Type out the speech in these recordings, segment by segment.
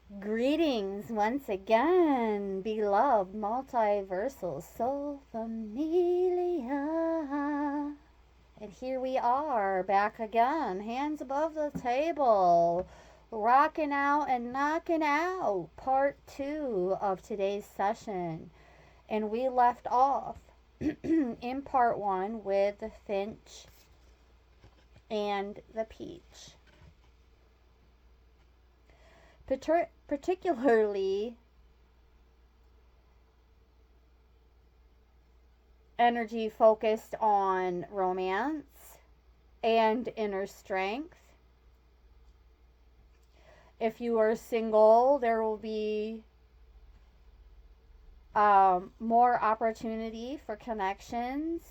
Greetings once again, beloved multiversal soul familia. And here we are, back again, hands above the table, rocking out and knocking out part two of today's session. And we left off in part one with the finch and the peach. Particularly energy focused on romance and inner strength. If you are single, there will be more opportunity for connections,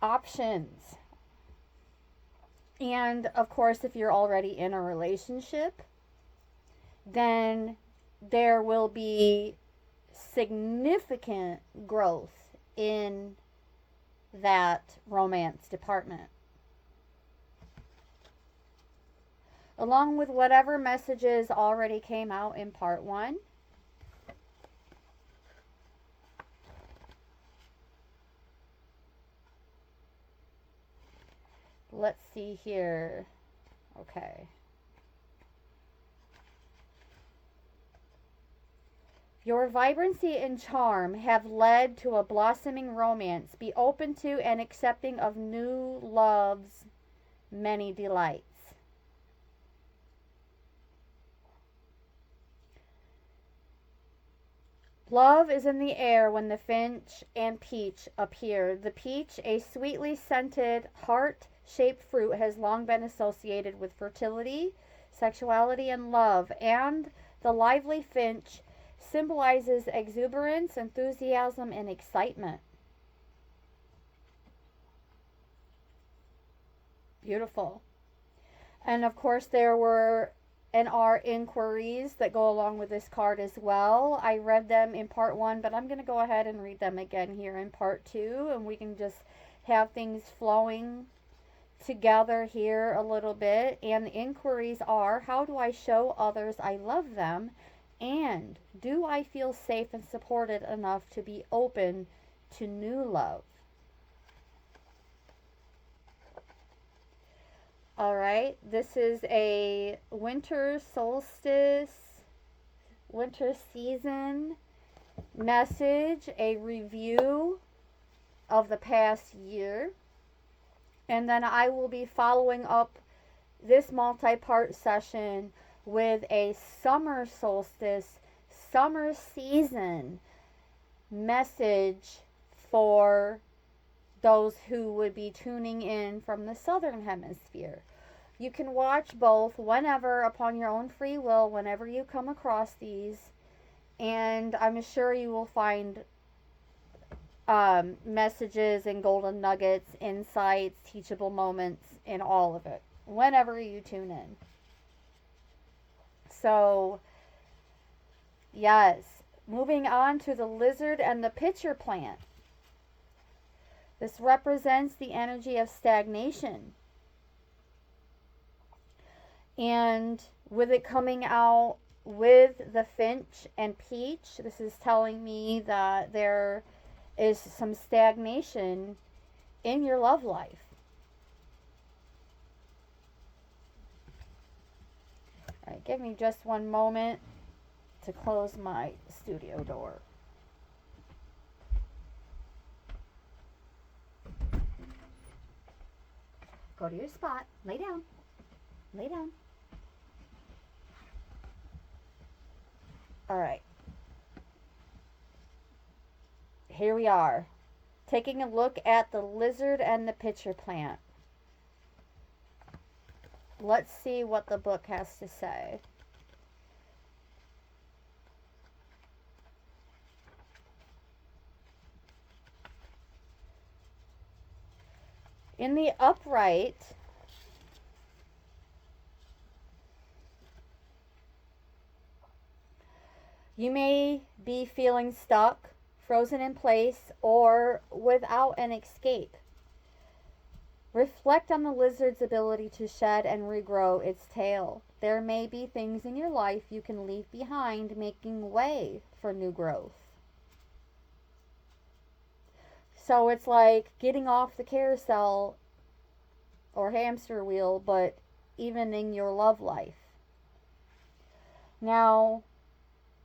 options. And of course, if you're already in a relationship, then there will be significant growth in that romance department. Along with whatever messages already came out in part one. Let's see here. Okay. Your vibrancy and charm have led to a blossoming romance. Be open to and accepting of new love's many delights. Love is in the air when the finch and peach appear. The peach, a sweetly scented, heart-shaped fruit, has long been associated with fertility, sexuality, and love, and the lively finch symbolizes exuberance, enthusiasm, and excitement. Beautiful. And of course, there were and are inquiries that go along with this card as well. I read them in part one, but I'm going to go ahead and read them again here in part two, and we can just have things flowing together here a little bit. And the inquiries are: how do I show others I love them? And do I feel safe and supported enough to be open to new love? All right, this is a winter solstice, winter season message, a review of the past year. And then I will be following up this multi-part session with a summer solstice, summer season message for those who would be tuning in from the southern hemisphere. You can watch both whenever, upon your own free will, whenever you come across these, and I'm sure you will find messages and golden nuggets, insights, teachable moments in all of it whenever you tune in. So, yes, moving on to the lizard and the pitcher plant. This represents the energy of stagnation. And with it coming out with the finch and peach, this is telling me that there is some stagnation in your love life. All right, give me just one moment to close my studio door. Go to your spot. Lay down. Lay down. All right. Here we are, taking a look at the lizard and the pitcher plant. Let's see what the book has to say. In the upright, you may be feeling stuck, frozen in place, or without an escape. Reflect on the lizard's ability to shed and regrow its tail. There may be things in your life you can leave behind, making way for new growth. So it's like getting off the carousel or hamster wheel, but even in your love life. Now,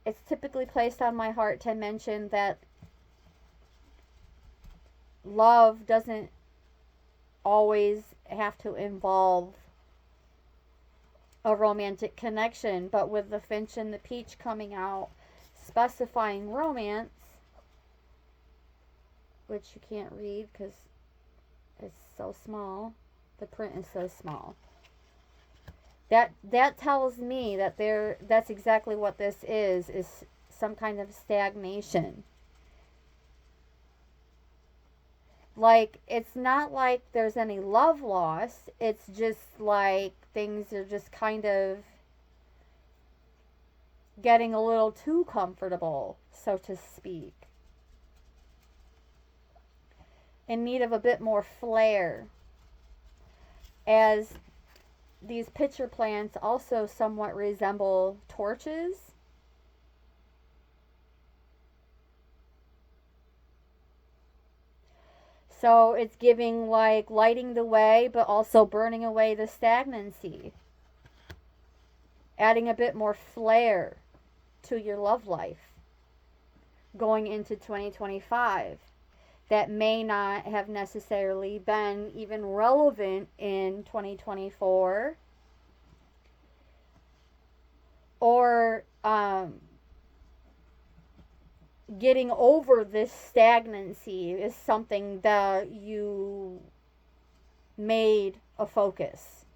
it's typically placed on my heart to mention that love doesn't always have to involve a romantic connection, but with the finch and the peach coming out specifying romance, which you can't read because it's so small, the print is so small, that tells me that that's exactly what this is some kind of stagnation. Like, it's not like there's any love lost. It's just like things are just kind of getting a little too comfortable, so to speak. In need of a bit more flair. As these pitcher plants also somewhat resemble torches. So it's giving like lighting the way, but also burning away the stagnancy. Adding a bit more flair to your love life going into 2025. That may not have necessarily been even relevant in 2024. Or getting over this stagnancy is something that you made a focus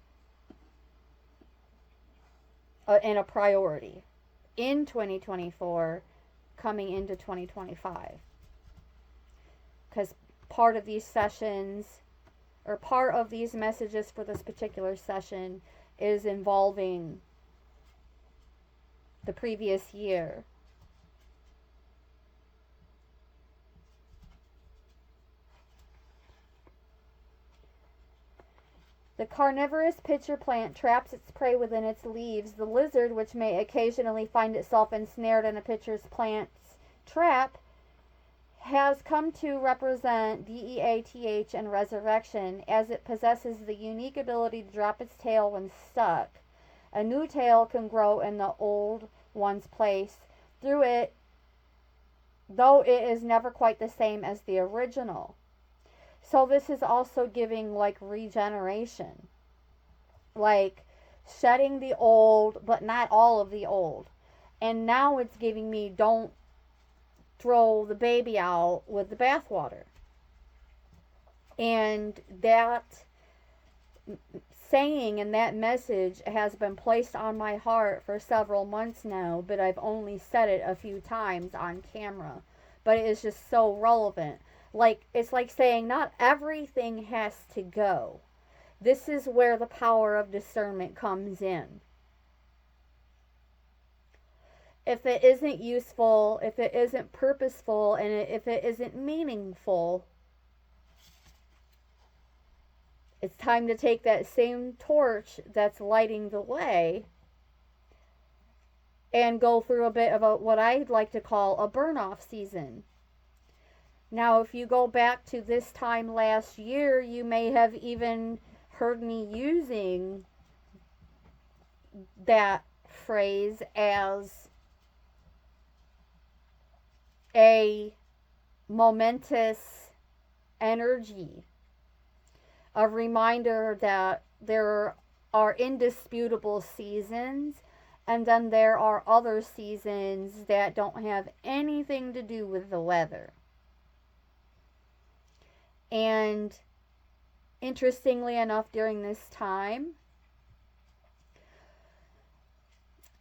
and a priority in 2024 coming into 2025. Because part of these sessions, or part of these messages for this particular session, is involving the previous year. The carnivorous pitcher plant traps its prey within its leaves. The lizard, which may occasionally find itself ensnared in a pitcher plant's trap, has come to represent death and resurrection, as it possesses the unique ability to drop its tail when stuck. A new tail can grow in the old one's place through it, though it is never quite the same as the original. So this is also giving like regeneration, like shedding the old, but not all of the old. And now it's giving me, don't throw the baby out with the bathwater. And that saying and that message has been placed on my heart for several months now, but I've only said it a few times on camera. But it is just so relevant. Like, it's like saying not everything has to go. This is where the power of discernment comes in. If it isn't useful, if it isn't purposeful, and if it isn't meaningful, it's time to take that same torch that's lighting the way and go through a bit of what I'd like to call a burn-off season. Now, if you go back to this time last year, you may have even heard me using that phrase as a momentous energy, a reminder that there are indisputable seasons, and then there are other seasons that don't have anything to do with the weather. And interestingly enough, during this time,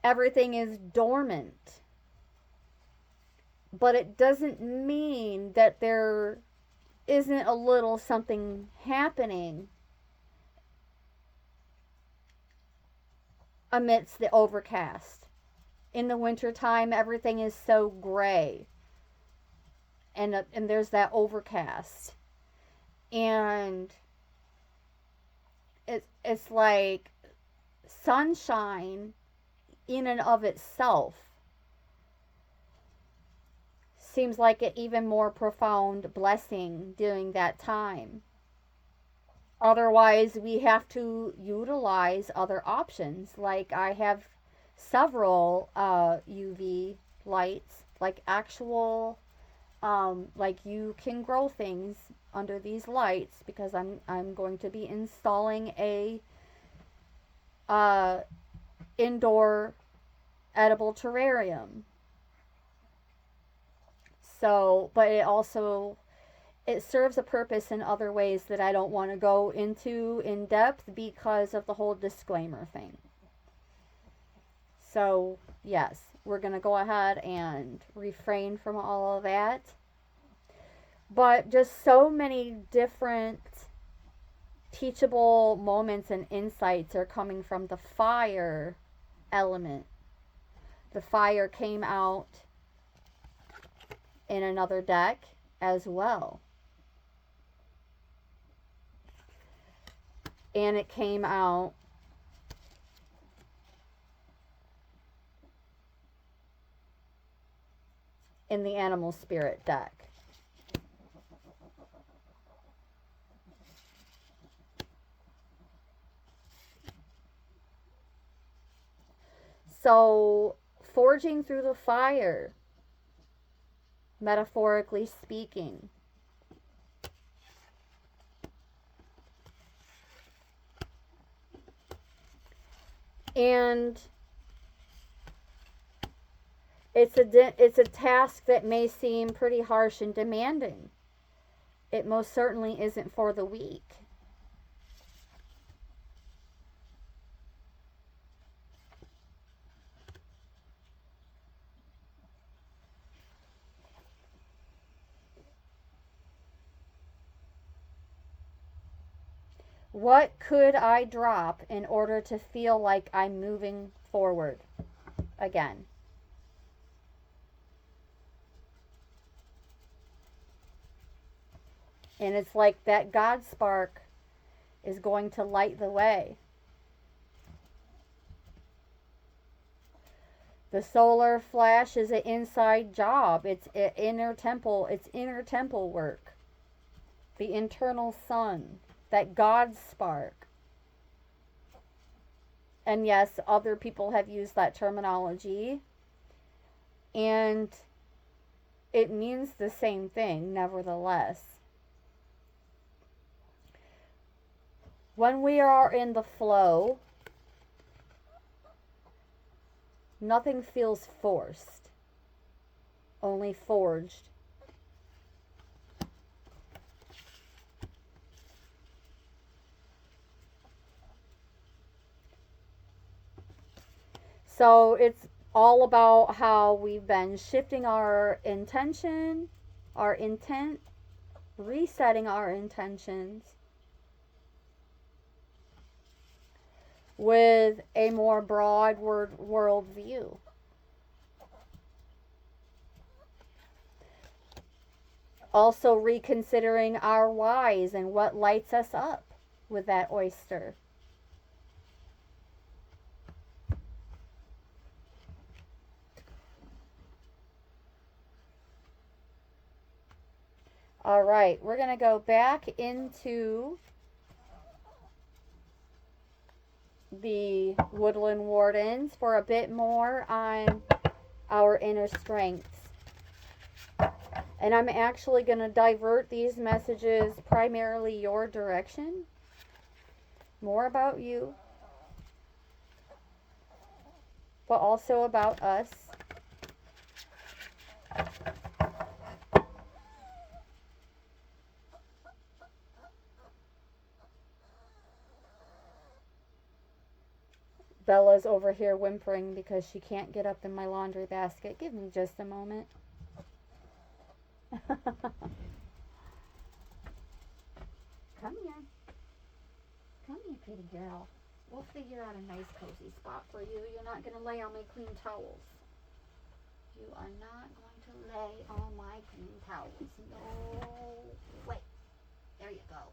everything is dormant. But it doesn't mean that there isn't a little something happening amidst the overcast. In the wintertime, everything is so gray. And there's that overcast. And it's like sunshine in and of itself seems like an even more profound blessing during that time. Otherwise, we have to utilize other options. Like I have several UV lights, like actual, like you can grow things under these lights because I'm going to be installing a uh, indoor edible terrarium. So, but it serves a purpose in other ways that I don't want to go into in depth because of the whole disclaimer thing. So, yes, we're going to go ahead and refrain from all of that. But just so many different teachable moments and insights are coming from the fire element. The fire came out in another deck as well. And it came out in the animal spirit deck. So, forging through the fire, metaphorically speaking. And it's a task that may seem pretty harsh and demanding. It most certainly isn't for the weak. What could I drop in order to feel like I'm moving forward again? And it's like that God spark is going to light the way. The solar flash is an inside job. It's inner temple. It's inner temple work. The internal sun, that God spark. And yes, other people have used that terminology. And it means the same thing, nevertheless. When we are in the flow, nothing feels forced, only forged. So it's all about how we've been shifting our intention, our intent, resetting our intentions with a more broad world view. Also reconsidering our whys and what lights us up with that oyster. All right, we're going to go back into the Woodland Wardens for a bit more on our inner strengths. And I'm actually going to divert these messages primarily your direction. More about you, but also about us. Bella's over here whimpering because she can't get up in my laundry basket. Give me just a moment. Come here. Come here, pretty girl. We'll figure out a nice cozy spot for you. You're not going to lay on my clean towels. You are not going to lay on my clean towels. No. Wait. There you go.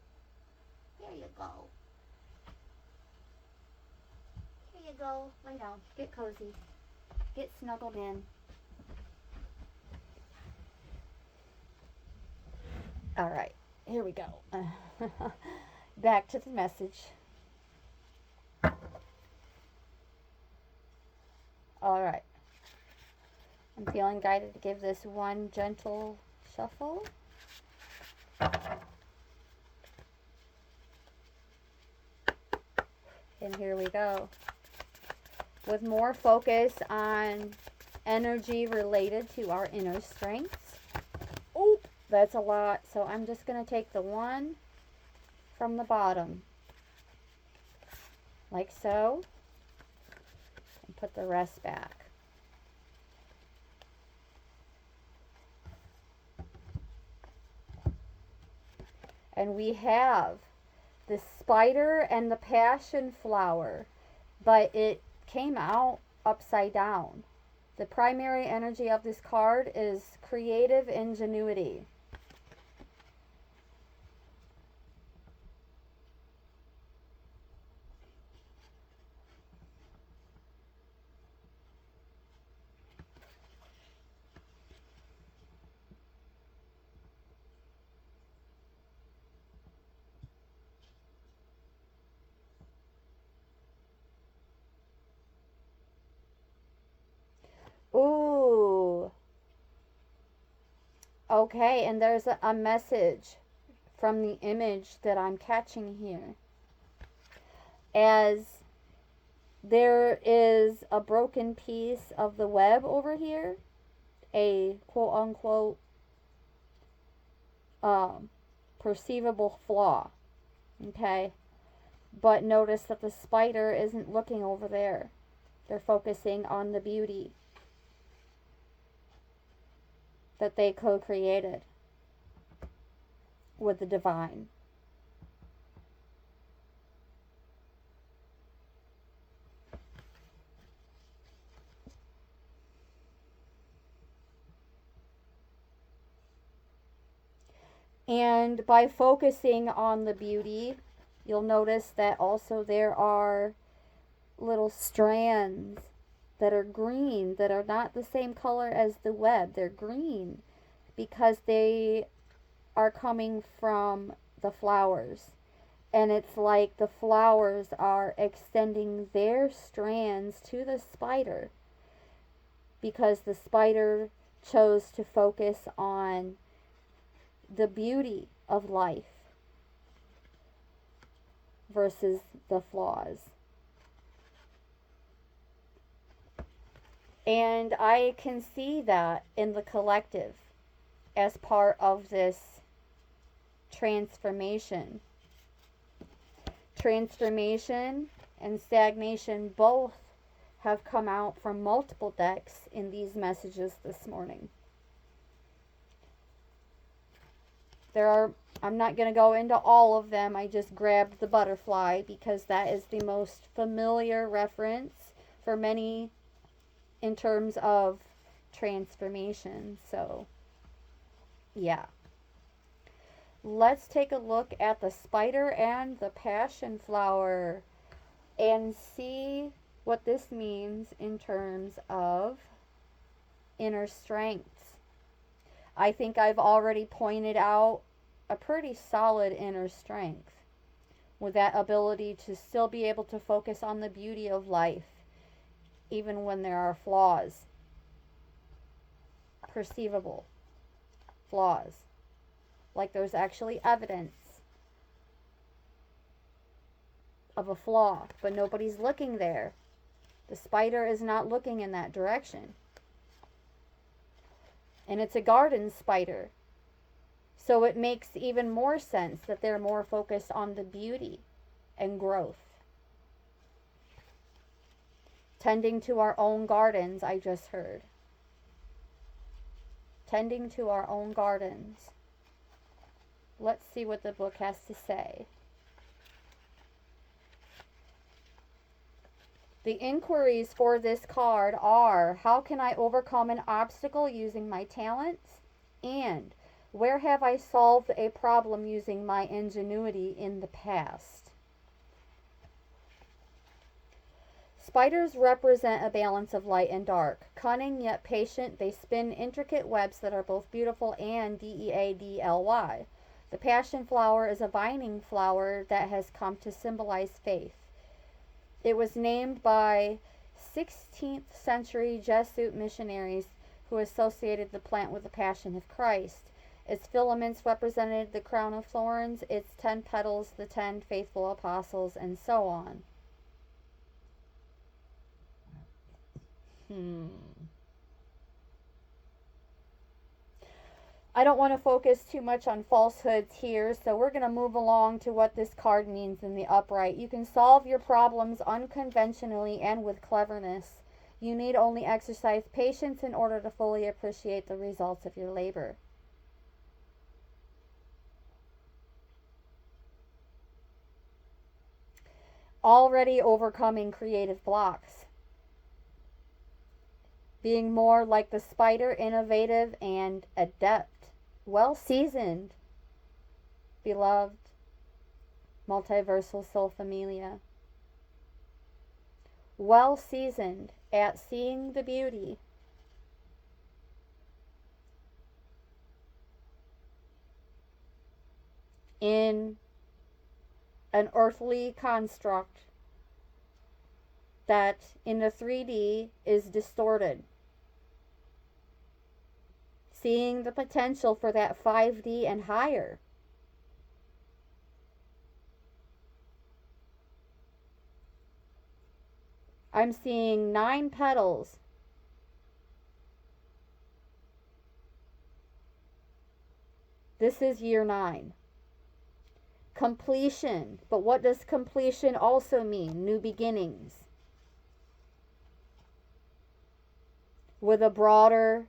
There you go. Here you go. Lay down. Get cozy. Get snuggled in. All right. Here we go. Back to the message. All right. I'm feeling guided to give this one gentle shuffle. And here we go. With more focus on energy related to our inner strengths. Oop, that's a lot. So I'm just going to take the one from the bottom. Like so. And put the rest back. And we have the spider and the passion flower, but it came out upside down. The primary energy of this card is creative ingenuity. Ooh. Okay, and there's a message from the image that I'm catching here. As there is a broken piece of the web over here, a quote unquote perceivable flaw. Okay? But notice that the spider isn't looking over there. They're focusing on the beauty that they co-created with the divine. And by focusing on the beauty, you'll notice that also there are little strands that are green, that are not the same color as the web. They're green because they are coming from the flowers. And it's like the flowers are extending their strands to the spider because the spider chose to focus on the beauty of life versus the flaws. And I can see that in the collective as part of this transformation. Transformation and stagnation both have come out from multiple decks in these messages this morning. I'm not going to go into all of them. I just grabbed the butterfly because that is the most familiar reference for many in terms of transformation. So, yeah. Let's take a look at the spider and the passion flower and see what this means in terms of inner strengths. I think I've already pointed out a pretty solid inner strength with that ability to still be able to focus on the beauty of life even when there are flaws, perceivable flaws, like there's actually evidence of a flaw, but nobody's looking there. The spider is not looking in that direction. And it's a garden spider. So it makes even more sense that they're more focused on the beauty and growth. Tending to our own gardens, I just heard. Tending to our own gardens. Let's see what the book has to say. The inquiries for this card are, how can I overcome an obstacle using my talents? And where have I solved a problem using my ingenuity in the past? Spiders represent a balance of light and dark. Cunning yet patient, they spin intricate webs that are both beautiful and deadly. The passion flower is a vining flower that has come to symbolize faith. It was named by 16th century Jesuit missionaries who associated the plant with the Passion of Christ. Its filaments represented the crown of thorns, its 10 petals, the 10 faithful apostles, and so on. I don't want to focus too much on falsehoods here, so we're going to move along to what this card means in the upright. You can solve your problems unconventionally and with cleverness. You need only exercise patience in order to fully appreciate the results of your labor. Already overcoming creative blocks. Being more like the spider, innovative and adept. Well seasoned, beloved, multiversal soul familia. Well seasoned at seeing the beauty in an earthly construct that in the 3D is distorted. Seeing the potential for that 5D and higher. I'm seeing 9 petals. This is year 9. Completion. But what does completion also mean? New beginnings. With a broader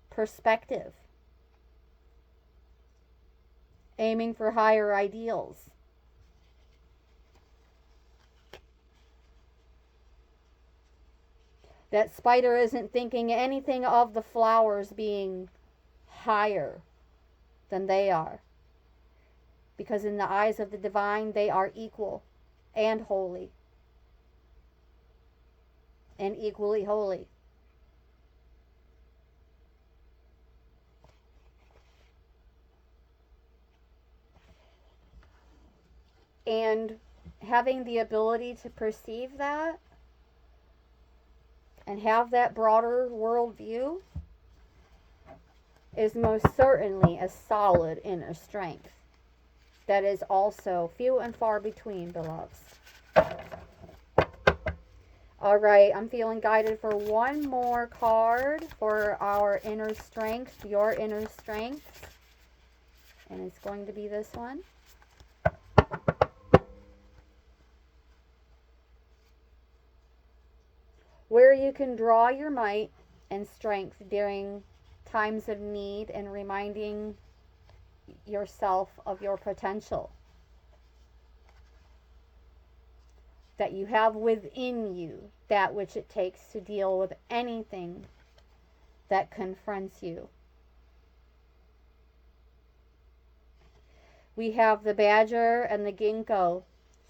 perspective. Aiming for higher ideals. That spider isn't thinking anything of the flowers being higher than they are. Because in the eyes of the divine, they are equal and holy. And equally holy. And having the ability to perceive that and have that broader worldview is most certainly a solid inner strength that is also few and far between, beloveds. All right, I'm feeling guided for one more card for our inner strength, your inner strength. And it's going to be this one. Where you can draw your might and strength during times of need and reminding yourself of your potential that you have within you, that which it takes to deal with anything that confronts you. We have the badger and the ginkgo,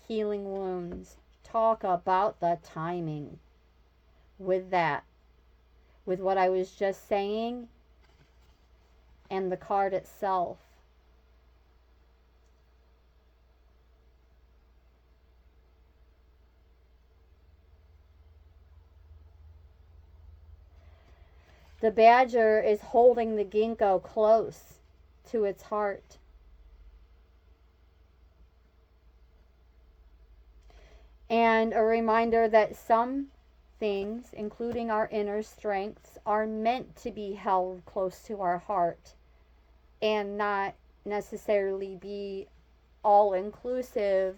healing wounds. Talk about the timing with that, with what I was just saying and the card itself. The badger is holding the ginkgo close to its heart. And a reminder that some things, including our inner strengths, are meant to be held close to our heart and not necessarily be all-inclusive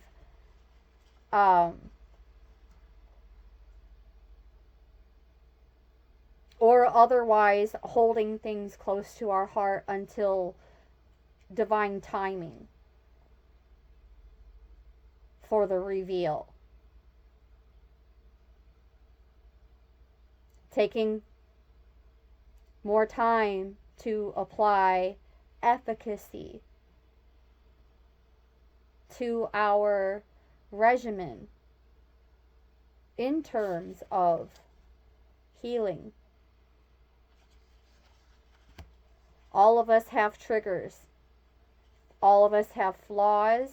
or otherwise holding things close to our heart until divine timing for the reveal. Taking more time to apply efficacy to our regimen in terms of healing. All of us have triggers. All of us have flaws.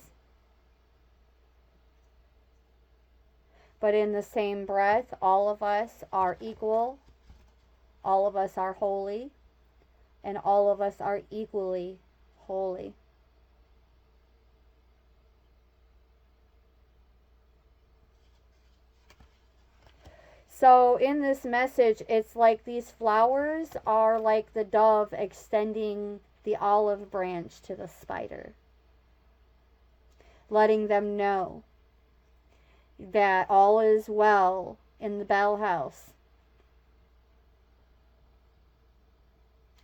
But in the same breath, all of us are equal. All of us are holy. And all of us are equally holy. So in this message, it's like these flowers are like the dove extending the olive branch to the spider, letting them know that all is well in the Bell House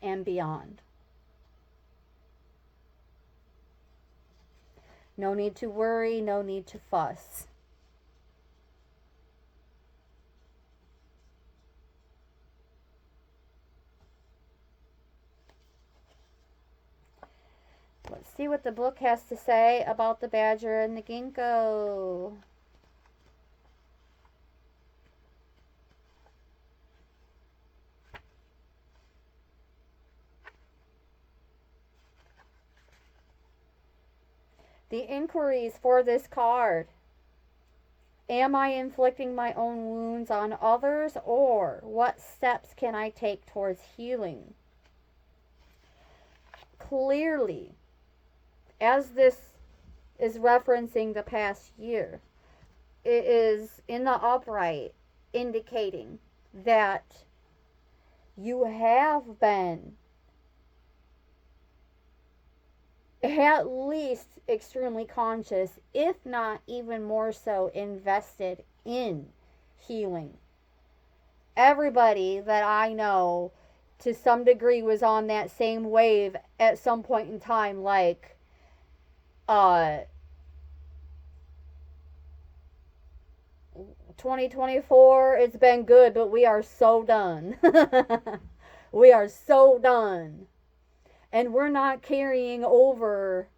and beyond. No need to worry, no need to fuss. Let's see what the book has to say about the badger and the ginkgo. The inquiries for this card. Am I inflicting my own wounds on others, or what steps can I take towards healing? Clearly, as this is referencing the past year, it is in the upright indicating that you have been at least extremely conscious, if not even more so, invested in healing. Everybody that I know to some degree was on that same wave at some point in time, like 2024, it's been good, but we are so done. We are so done. And we're not carrying over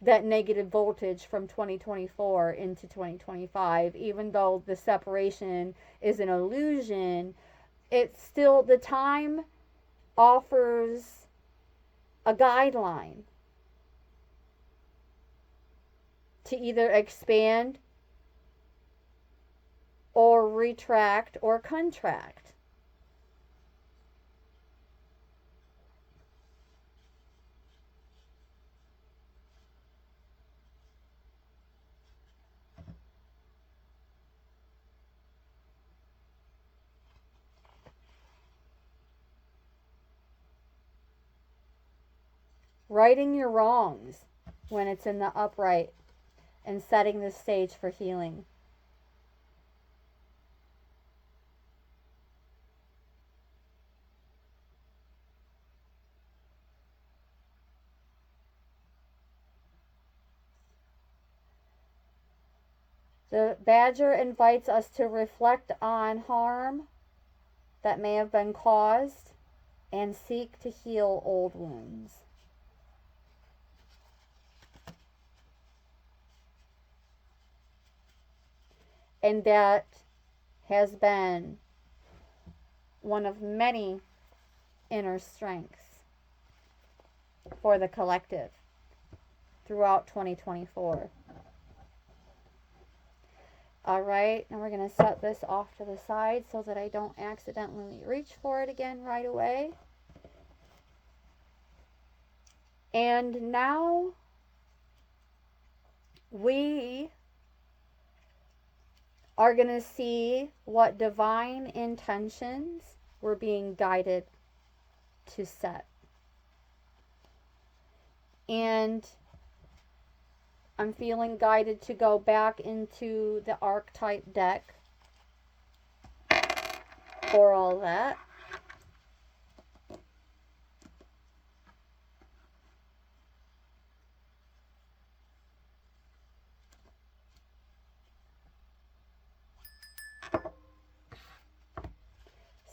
that negative voltage from 2024 into 2025. Even though the separation is an illusion, it's still, the time offers a guideline to either expand or retract or contract. Righting your wrongs when it's in the upright and setting the stage for healing. The badger invites us to reflect on harm that may have been caused and seek to heal old wounds. And that has been one of many inner strengths for the collective throughout 2024. All right, now we're going to set this off to the side so that I don't accidentally reach for it again right away. And now we are going to see what divine intentions we're being guided to set. And I'm feeling guided to go back into the archetype deck for all that.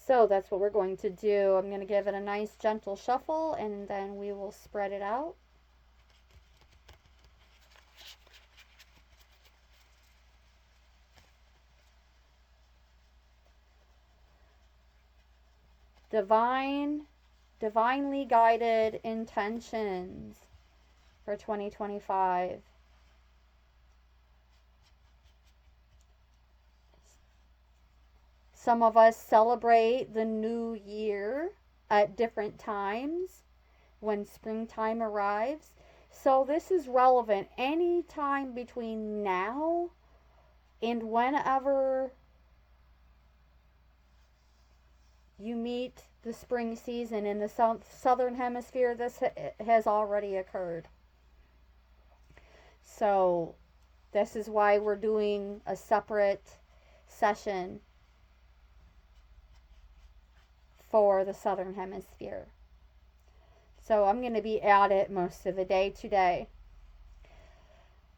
So that's what we're going to do. I'm going to give it a nice gentle shuffle and then we will spread it out. divinely guided intentions for 2025. Some of us celebrate the new year at different times when springtime arrives. So this is relevant any time between now and whenever you meet the spring season in the southern hemisphere. This has already occurred. So this is why we're doing a separate session for the southern hemisphere. So I'm going to be at it most of the day today.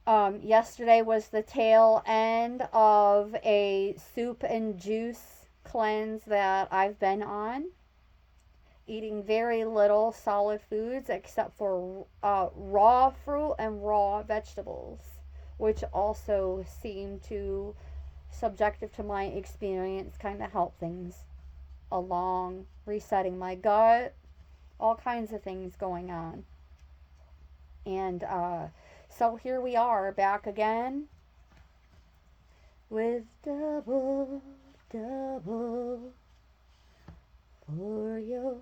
Yesterday was the tail end of a soup and juice cleanse that I've been on, eating very little solid foods except for raw fruit and raw vegetables, which also seem to, subjective to my experience, kind of help things along, resetting my gut, all kinds of things going on. And so here we are back again with double for your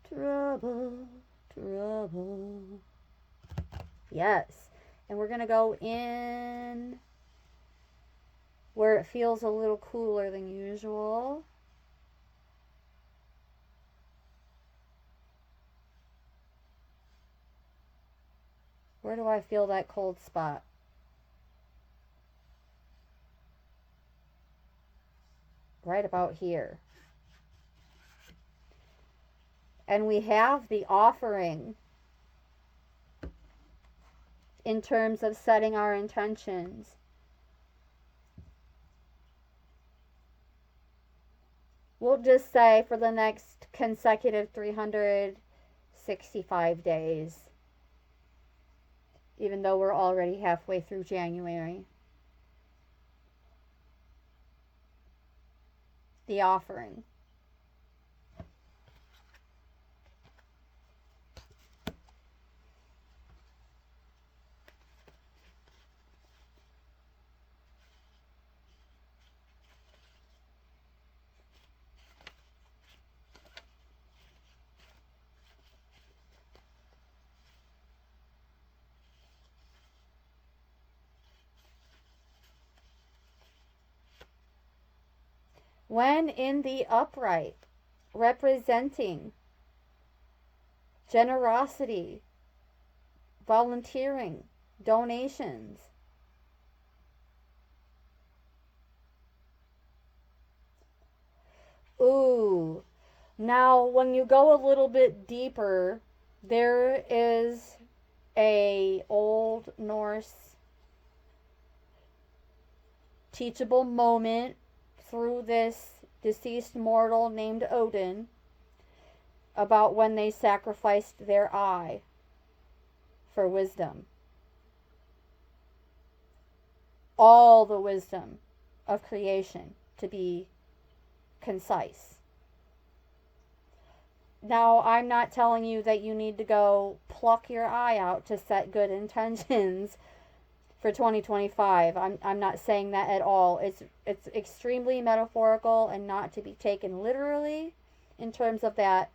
trouble. Yes. And we're going to go in where it feels a little cooler than usual. Where do I feel that cold spot? Right about here. And we have the offering in terms of setting our intentions. We'll just say for the next consecutive 365 days, even though we're already halfway through January. The offering. When in the upright, representing generosity, volunteering, donations. Ooh. Now, when you go a little bit deeper, there is a Old Norse teachable moment through this deceased mortal named Odin about when they sacrificed their eye for wisdom. All the wisdom of creation, to be concise. Now, I'm not telling you that you need to go pluck your eye out to set good intentions for 2025. I'm not saying that at all. It's extremely metaphorical and not to be taken literally in terms of that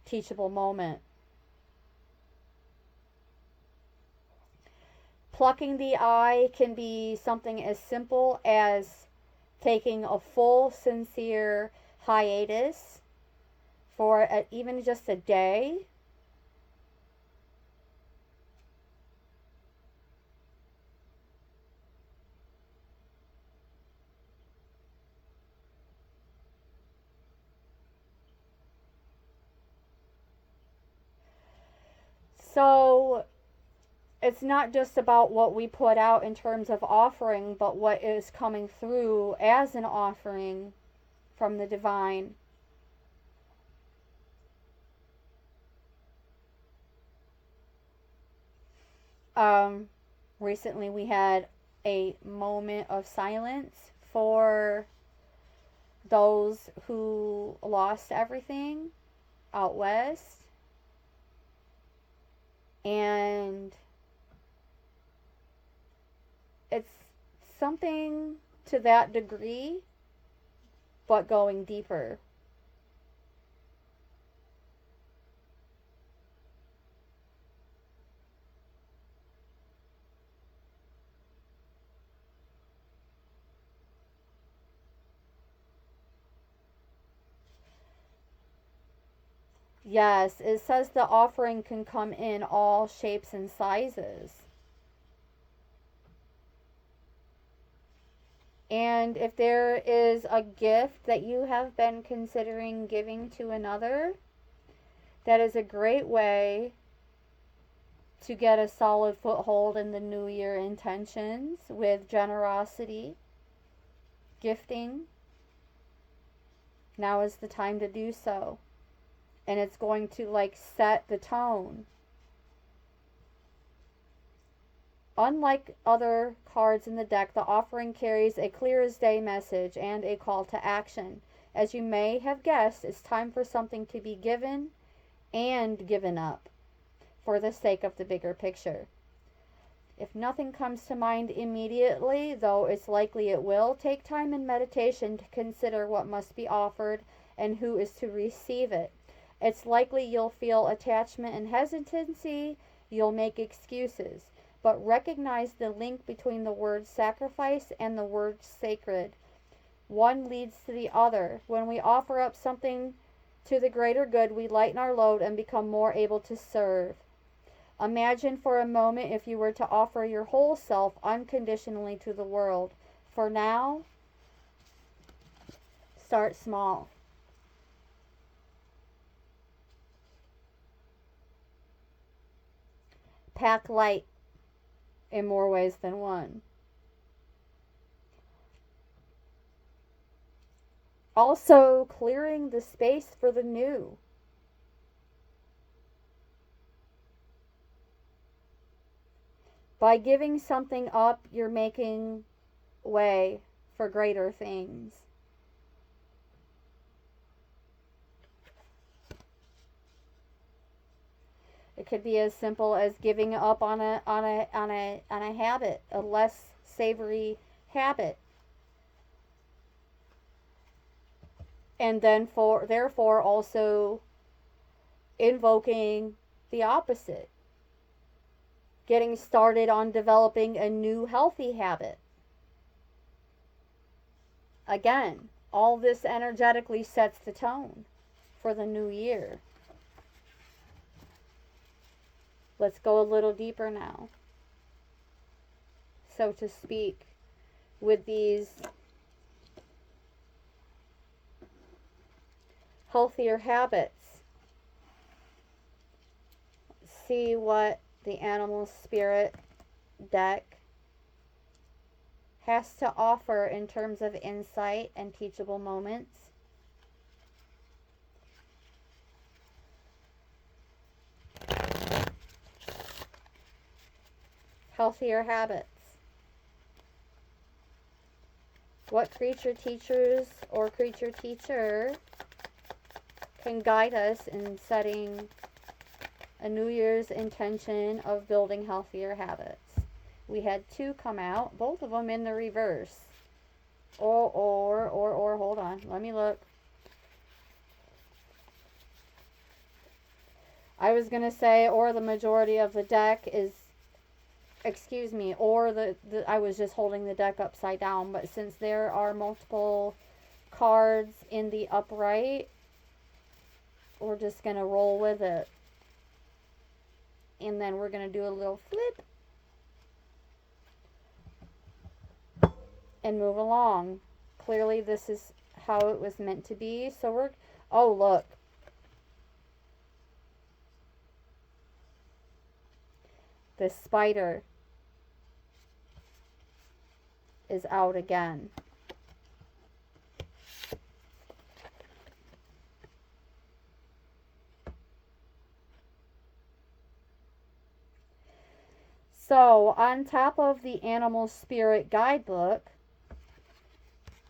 teachable moment. Plucking the eye can be something as simple as taking a full, sincere hiatus for even just a day. So it's not just about what we put out in terms of offering, but what is coming through as an offering from the divine. Recently we had a moment of silence for those who lost everything out west, and it's something to that degree, but going deeper. Yes, it says the offering can come in all shapes and sizes. And if there is a gift that you have been considering giving to another, that is a great way to get a solid foothold in the new year intentions with generosity, gifting. Now is the time to do so. And it's going to set the tone. Unlike other cards in the deck, the offering carries a clear as day message and a call to action. As you may have guessed, it's time for something to be given and given up for the sake of the bigger picture. If nothing comes to mind immediately, though it's likely it will, take time and meditation to consider what must be offered and who is to receive it. It's likely you'll feel attachment and hesitancy, you'll make excuses, but recognize the link between the word sacrifice and the word sacred. One leads to the other. When we offer up something to the greater good, we lighten our load and become more able to serve. Imagine for a moment if you were to offer your whole self unconditionally to the world. For now, start small. Pack light in more ways than one. Also, clearing the space for the new. By giving something up, you're making way for greater things. It could be as simple as giving up on a habit, a less savory habit. And then therefore also invoking the opposite. Getting started on developing a new healthy habit. Again, all this energetically sets the tone for the new year. Let's go a little deeper now, so to speak, with these healthier habits. See what the animal spirit deck has to offer in terms of insight and teachable moments. Healthier habits. What creature teachers or creature teacher can guide us in setting a New Year's intention of building healthier habits? We had two come out, both of them in the reverse. Or, hold on, let me look. I was going to say, or the majority of the deck is, excuse me, or I was just holding the deck upside down, but since there are multiple cards in the upright, we're just going to roll with it. And then we're going to do a little flip and move along. Clearly this is how it was meant to be. So oh look. The spider is out again. So, on top of the Animal Spirit Guidebook,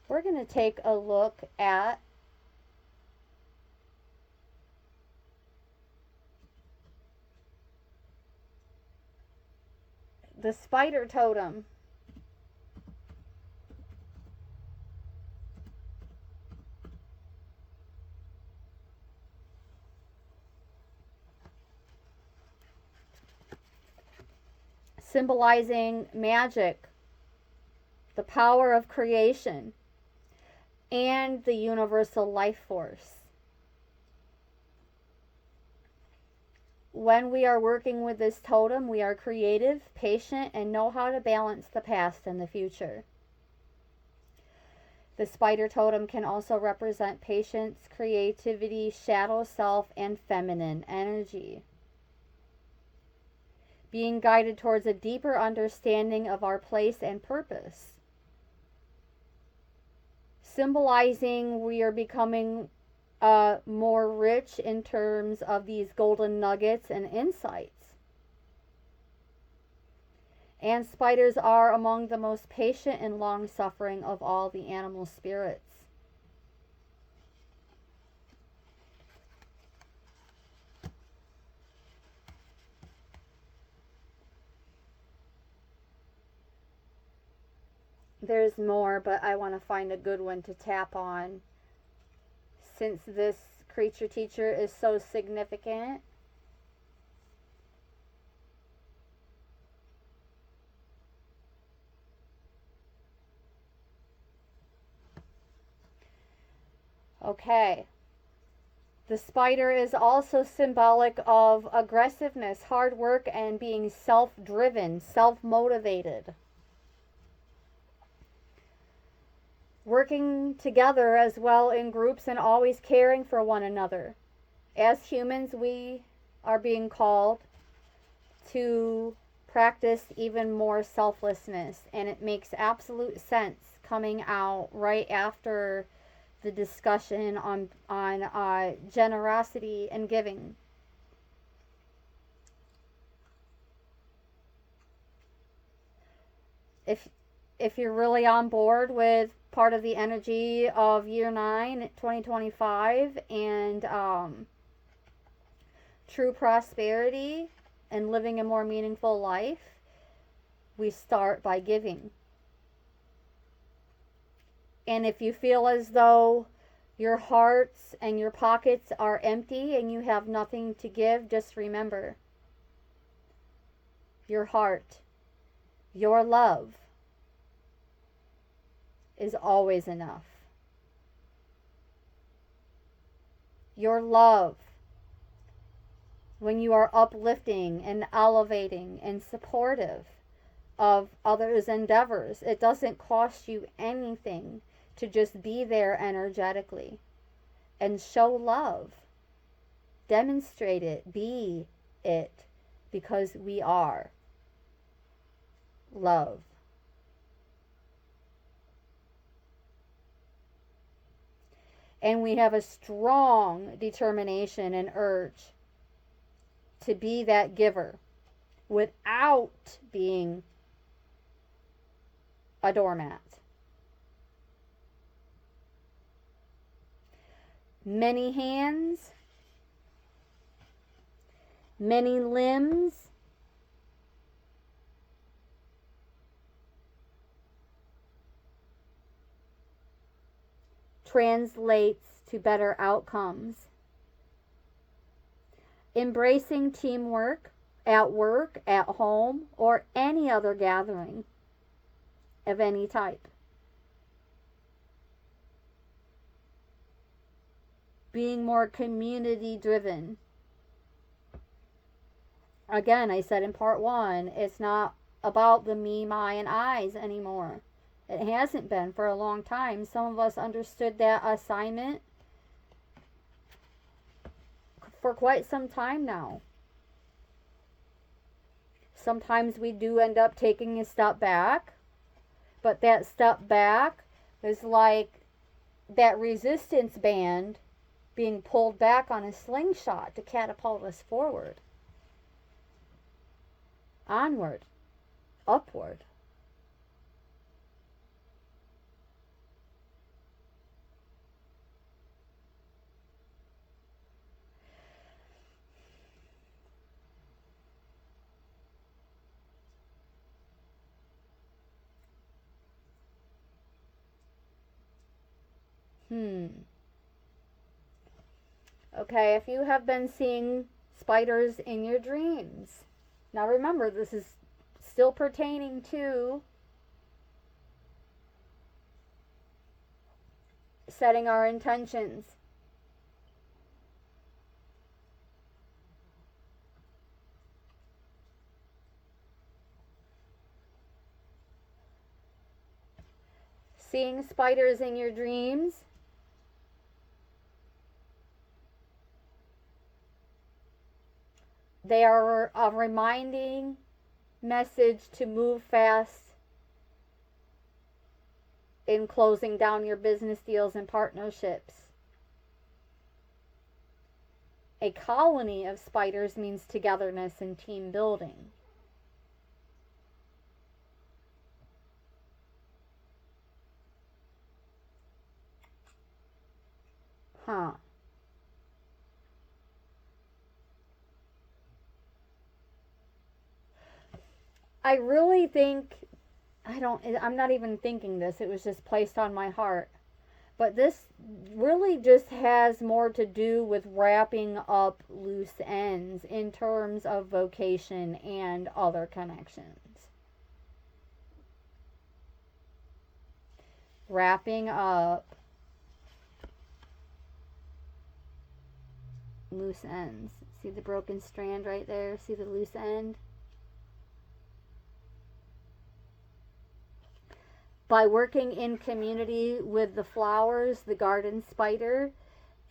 We're going to take a look at the spider totem. Symbolizing magic, the power of creation, and the universal life force. When we are working with this totem, we are creative, patient, and know how to balance the past and the future. The spider totem can also represent patience, creativity, shadow self, and feminine energy. Being guided towards a deeper understanding of our place and purpose. Symbolizing we are becoming more rich in terms of these golden nuggets and insights. And spiders are among the most patient and long-suffering of all the animal spirits. There's more, but I want to find a good one to tap on, since this creature teacher is so significant. Okay. The spider is also symbolic of aggressiveness, hard work, and being self-driven, self-motivated. Working together as well in groups and always caring for one another. As humans, we are being called to practice even more selflessness, and it makes absolute sense coming out right after the discussion on generosity and giving. If you're really on board with part of the energy of year 9, 2025, and true prosperity and living a more meaningful life, we start by giving. And if you feel as though your hearts and your pockets are empty and you have nothing to give, just remember, your heart, your love is always enough. Your love, when you are uplifting and elevating and supportive of others' endeavors, it doesn't cost you anything to just be there energetically and show love. Demonstrate it, be it, because we are love. And we have a strong determination and urge to be that giver without being a doormat. Many hands, many limbs, translates to better outcomes. Embracing teamwork at work, at home, or any other gathering of any type. Being more community driven. Again, I said in part 1, it's not about the me, my, and I's anymore. It hasn't been for a long time. Some of us understood that assignment for quite some time now. Sometimes we do end up taking a step back, but that step back is like that resistance band being pulled back on a slingshot to catapult us forward, onward, upward. Okay, if you have been seeing spiders in your dreams. Now remember, this is still pertaining to setting our intentions. Seeing spiders in your dreams they are a reminding message to move fast in closing down your business deals and partnerships. A colony of spiders means togetherness and team building. Huh. I really think I'm not even thinking this. It was just placed on my heart. But this really just has more to do with wrapping up loose ends in terms of vocation and other connections. Wrapping up loose ends. See the broken strand right there? See the loose end? By working in community with the flowers, the garden spider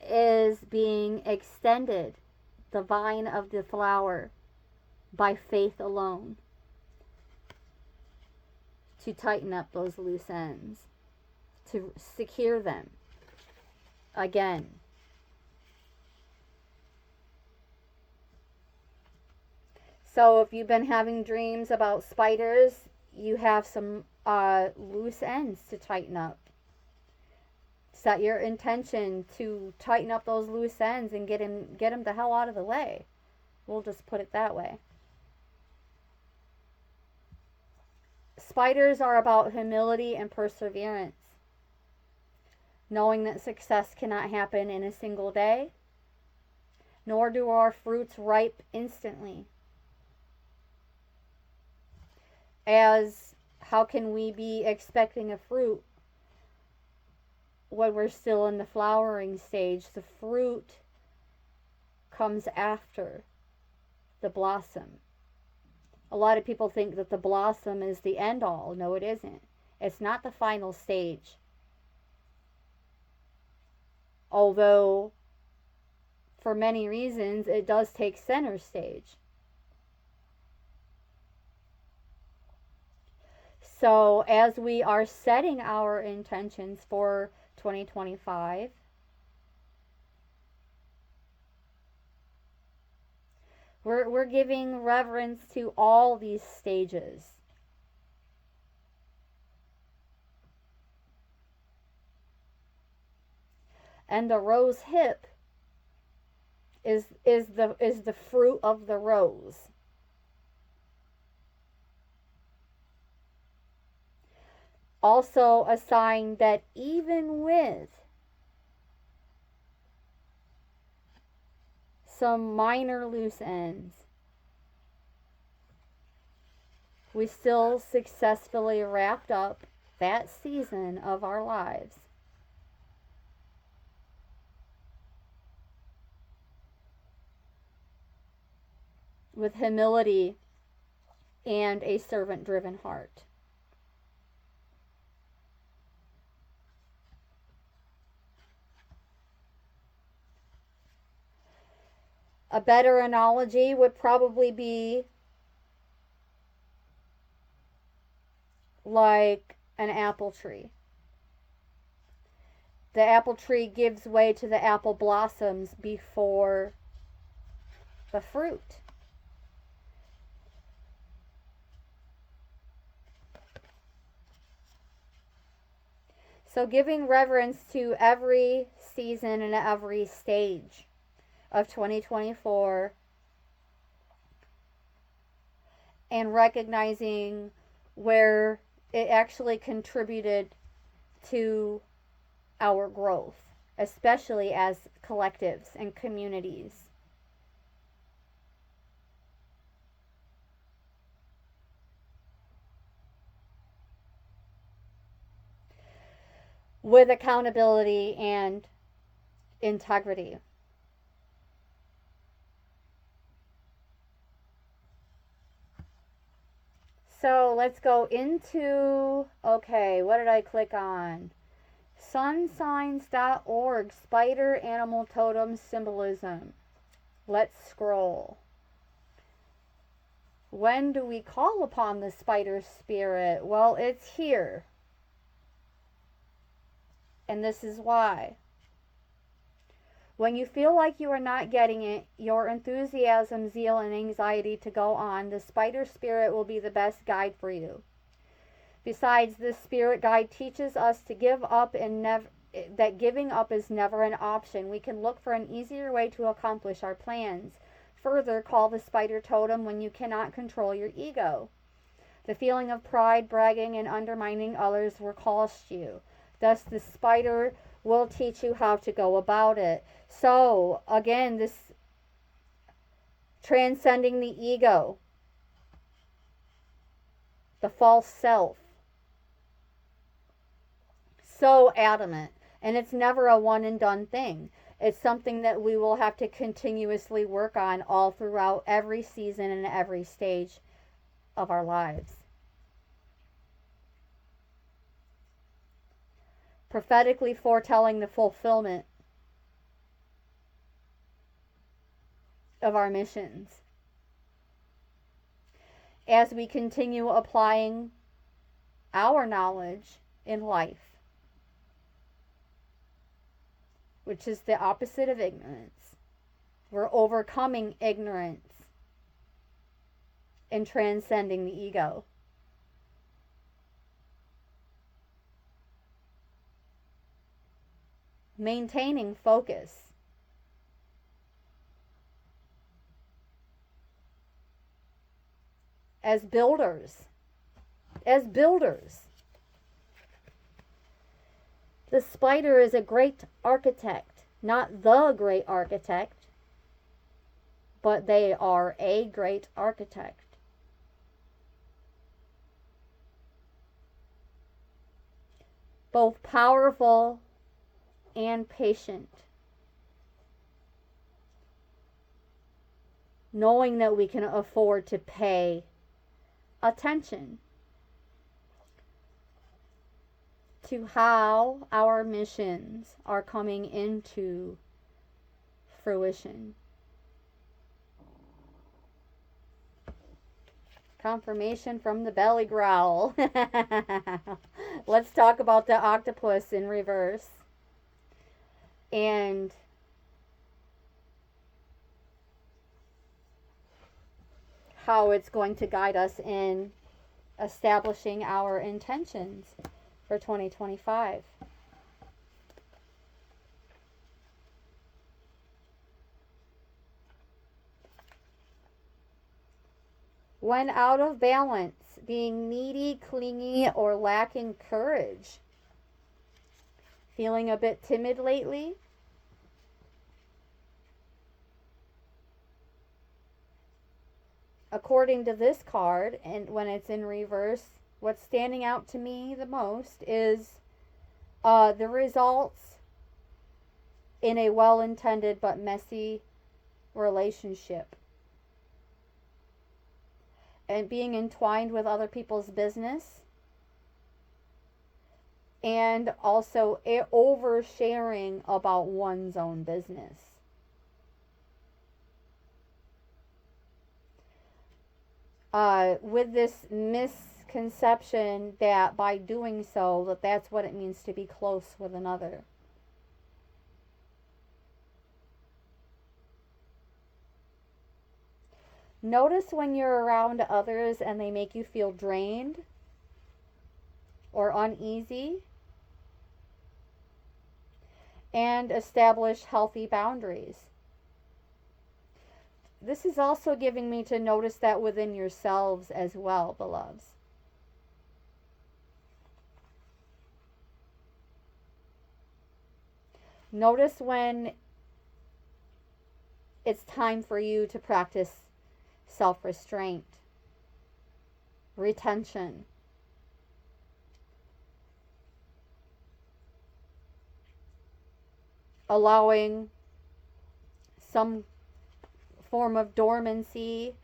is being extended, the vine of the flower, by faith alone, to tighten up those loose ends, to secure them again. So if you've been having dreams about spiders, you have some loose ends to tighten up. Set your intention to tighten up those loose ends and get them the hell out of the way. We'll just put it that way. Spiders are about humility and perseverance. Knowing that success cannot happen in a single day, nor do our fruits ripe instantly. As how can we be expecting a fruit when we're still in the flowering stage? The fruit comes after the blossom. A lot of people think that the blossom is the end all. No, it isn't. It's not the final stage. Although, for many reasons, it does take center stage. So, as we are setting our intentions for 2025, we're giving reverence to all these stages. And the rose hip is the fruit of the rose. Also a sign that even with some minor loose ends, we still successfully wrapped up that season of our lives. With humility and a servant-driven heart. A better analogy would probably be like an apple tree. The apple tree gives way to the apple blossoms before the fruit. So giving reverence to every season and every stage of 2024 and recognizing where it actually contributed to our growth, especially as collectives and communities. With accountability and integrity. So let's go into, okay, what did I click on? Sunsigns.org, spider animal totem symbolism. Let's scroll. When do we call upon the spider spirit? Well, it's here. And this is why. When you feel like you are not getting it, your enthusiasm, zeal, and anxiety to go on, the spider spirit will be the best guide for you. Besides, this spirit guide teaches us to give up and that giving up is never an option. We can look for an easier way to accomplish our plans. Further, call the spider totem when you cannot control your ego. The feeling of pride, bragging, and undermining others will cost you. Thus, the spider will teach you how to go about it. So, again, this transcending the ego, the false self. So adamant. And it's never a one and done thing. It's something that we will have to continuously work on all throughout every season and every stage of our lives. Prophetically foretelling the fulfillment of our missions as we continue applying our knowledge in life, which is the opposite of ignorance. We're overcoming ignorance and transcending the ego. Maintaining focus. As builders, the spider is a great architect, not the great architect, but they are a great architect. Both powerful and patient. Knowing that we can afford to pay attention to how our missions are coming into fruition. Confirmation from the belly growl. Let's talk about the octopus in reverse. And how it's going to guide us in establishing our intentions for 2025. When out of balance, being needy, clingy, or lacking courage. Feeling a bit timid lately? According to this card, and when it's in reverse, what's standing out to me the most is the results in a well-intended but messy relationship. And being entwined with other people's business. And also oversharing about one's own business. With this misconception that by doing so, that's what it means to be close with another. Notice when you're around others and they make you feel drained or uneasy, and establish healthy boundaries. This is also giving me to notice that within yourselves as well, beloveds. Notice when it's time for you to practice self-restraint, retention, allowing some form of dormancy,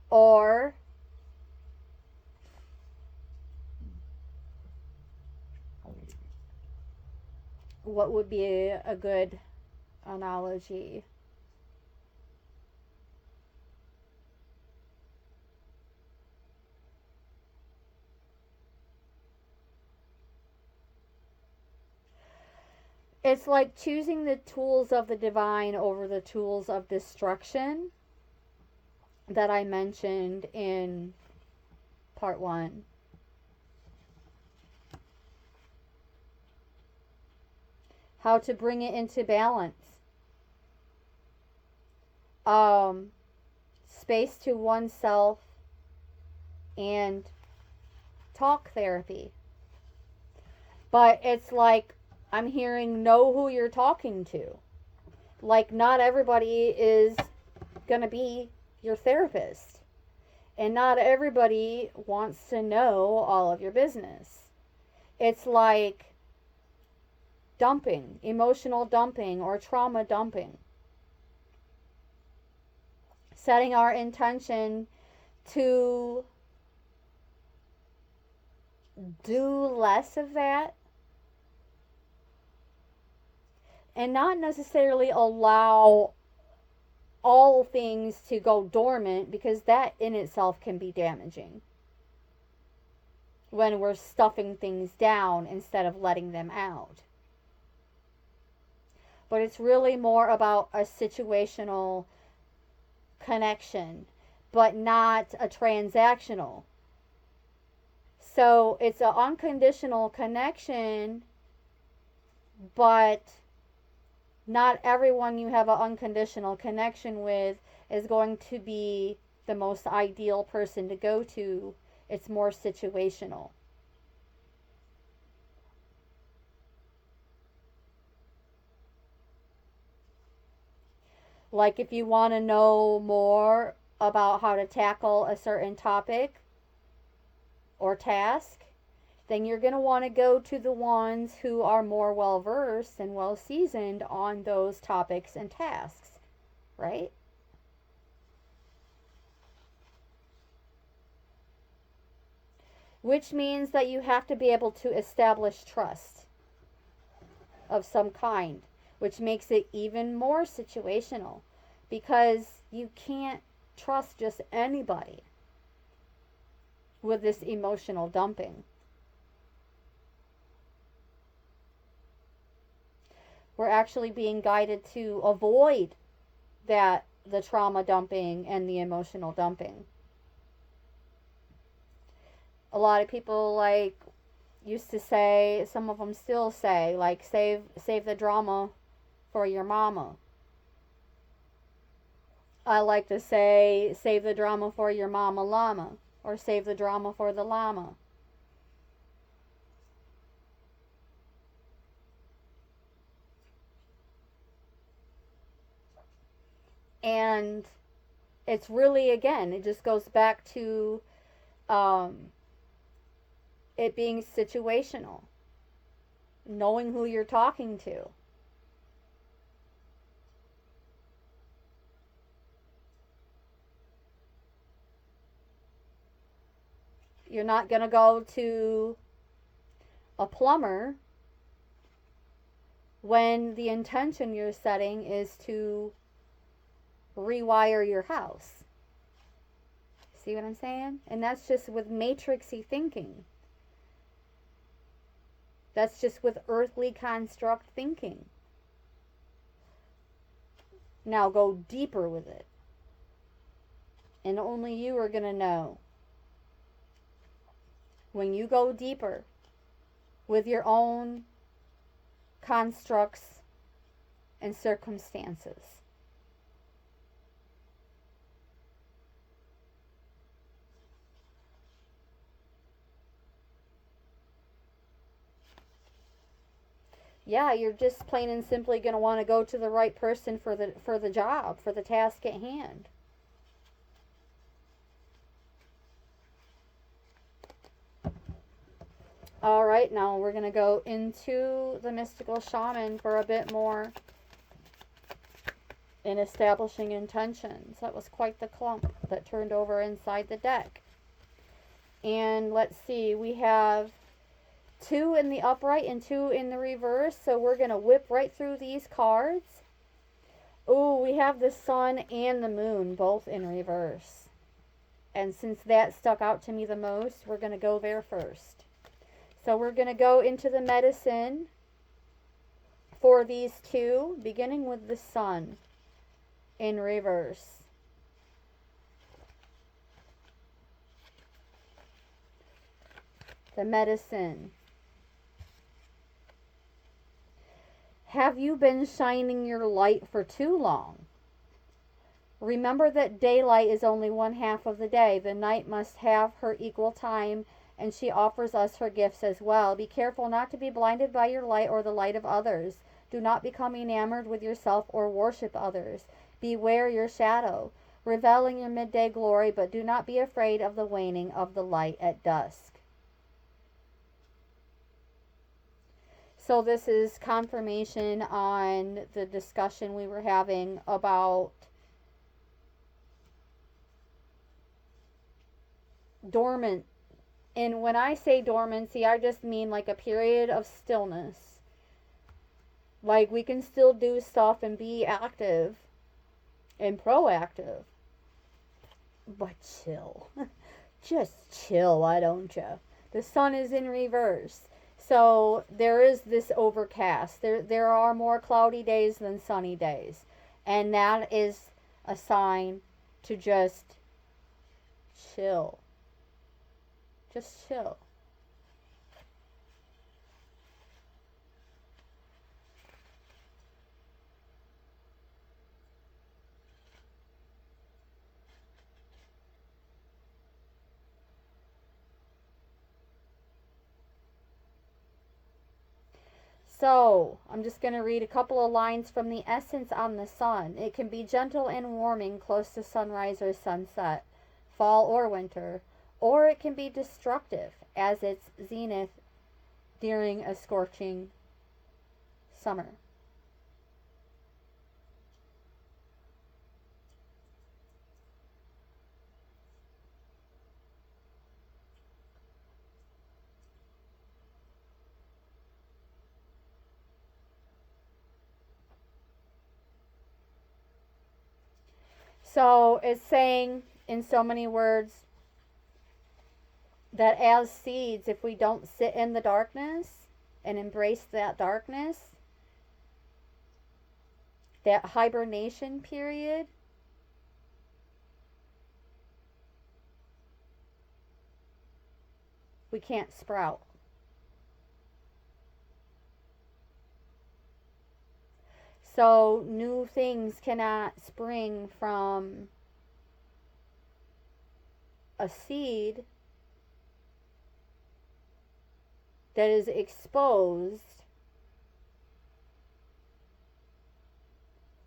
or what would be a good analogy? It's like choosing the tools of the divine over the tools of destruction that I mentioned in part 1. How to bring it into balance. Space to oneself and talk therapy. But it's like I'm hearing know who you're talking to. Like not everybody is going to be your therapist. And not everybody wants to know all of your business. It's like dumping, emotional dumping or trauma dumping. Setting our intention to do less of that and not necessarily allow all things to go dormant, because that in itself can be damaging when we're stuffing things down instead of letting them out. But it's really more about a situational connection, but not a transactional. So it's an unconditional connection, but not everyone you have an unconditional connection with is going to be the most ideal person to go to. It's more situational. Like if you want to know more about how to tackle a certain topic or task, then you're going to want to go to the ones who are more well versed and well seasoned on those topics and tasks, right? Which means that you have to be able to establish trust of some kind, which makes it even more situational, because you can't trust just anybody with this emotional dumping. We're actually being guided to avoid that, the trauma dumping and the emotional dumping. A lot of people like used to say, some of them still say, like save the drama for your mama. I like to say save the drama for your mama llama, or save the drama for the llama. And it's really, again, it just goes back to it being situational, knowing who you're talking to. You're not going to go to a plumber when the intention you're setting is to rewire your house. See what I'm saying? And that's just with matrixy thinking. That's just with earthly construct thinking. Now go deeper with it. And only you are going to know. When you go deeper with your own constructs and circumstances. Yeah, you're just plain and simply going to want to go to the right person for the job, for the task at hand. All right, now we're going to go into the mystical shaman for a bit more in establishing intentions. That was quite the clump that turned over inside the deck. And let's see, we have 2 in the upright and 2 in the reverse, so we're going to whip right through these cards. Oh, we have the sun and the moon both in reverse. And since that stuck out to me the most, we're going to go there first. So we're going to go into the medicine for these 2, beginning with the sun in reverse. The medicine. Have you been shining your light for too long? Remember that daylight is only 1/2 of the day. The night must have her equal time, and she offers us her gifts as well. Be careful not to be blinded by your light or the light of others. Do not become enamored with yourself or worship others. Beware your shadow. Revel in your midday glory, but do not be afraid of the waning of the light at dusk. So this is confirmation on the discussion we were having about dormant. And when I say dormancy, I just mean like a period of stillness. Like we can still do stuff and be active and proactive, but chill. Just chill, why don't you? The sun is in reverse. So there is this overcast. There are more cloudy days than sunny days. And that is a sign to just chill. Just chill. So, I'm just going to read a couple of lines from the essence on the sun. It can be gentle and warming close to sunrise or sunset, fall or winter, or it can be destructive as its zenith during a scorching summer. So, it's saying in so many words that as seeds, if we don't sit in the darkness and embrace that darkness, that hibernation period, we can't sprout. So new things cannot spring from a seed that is exposed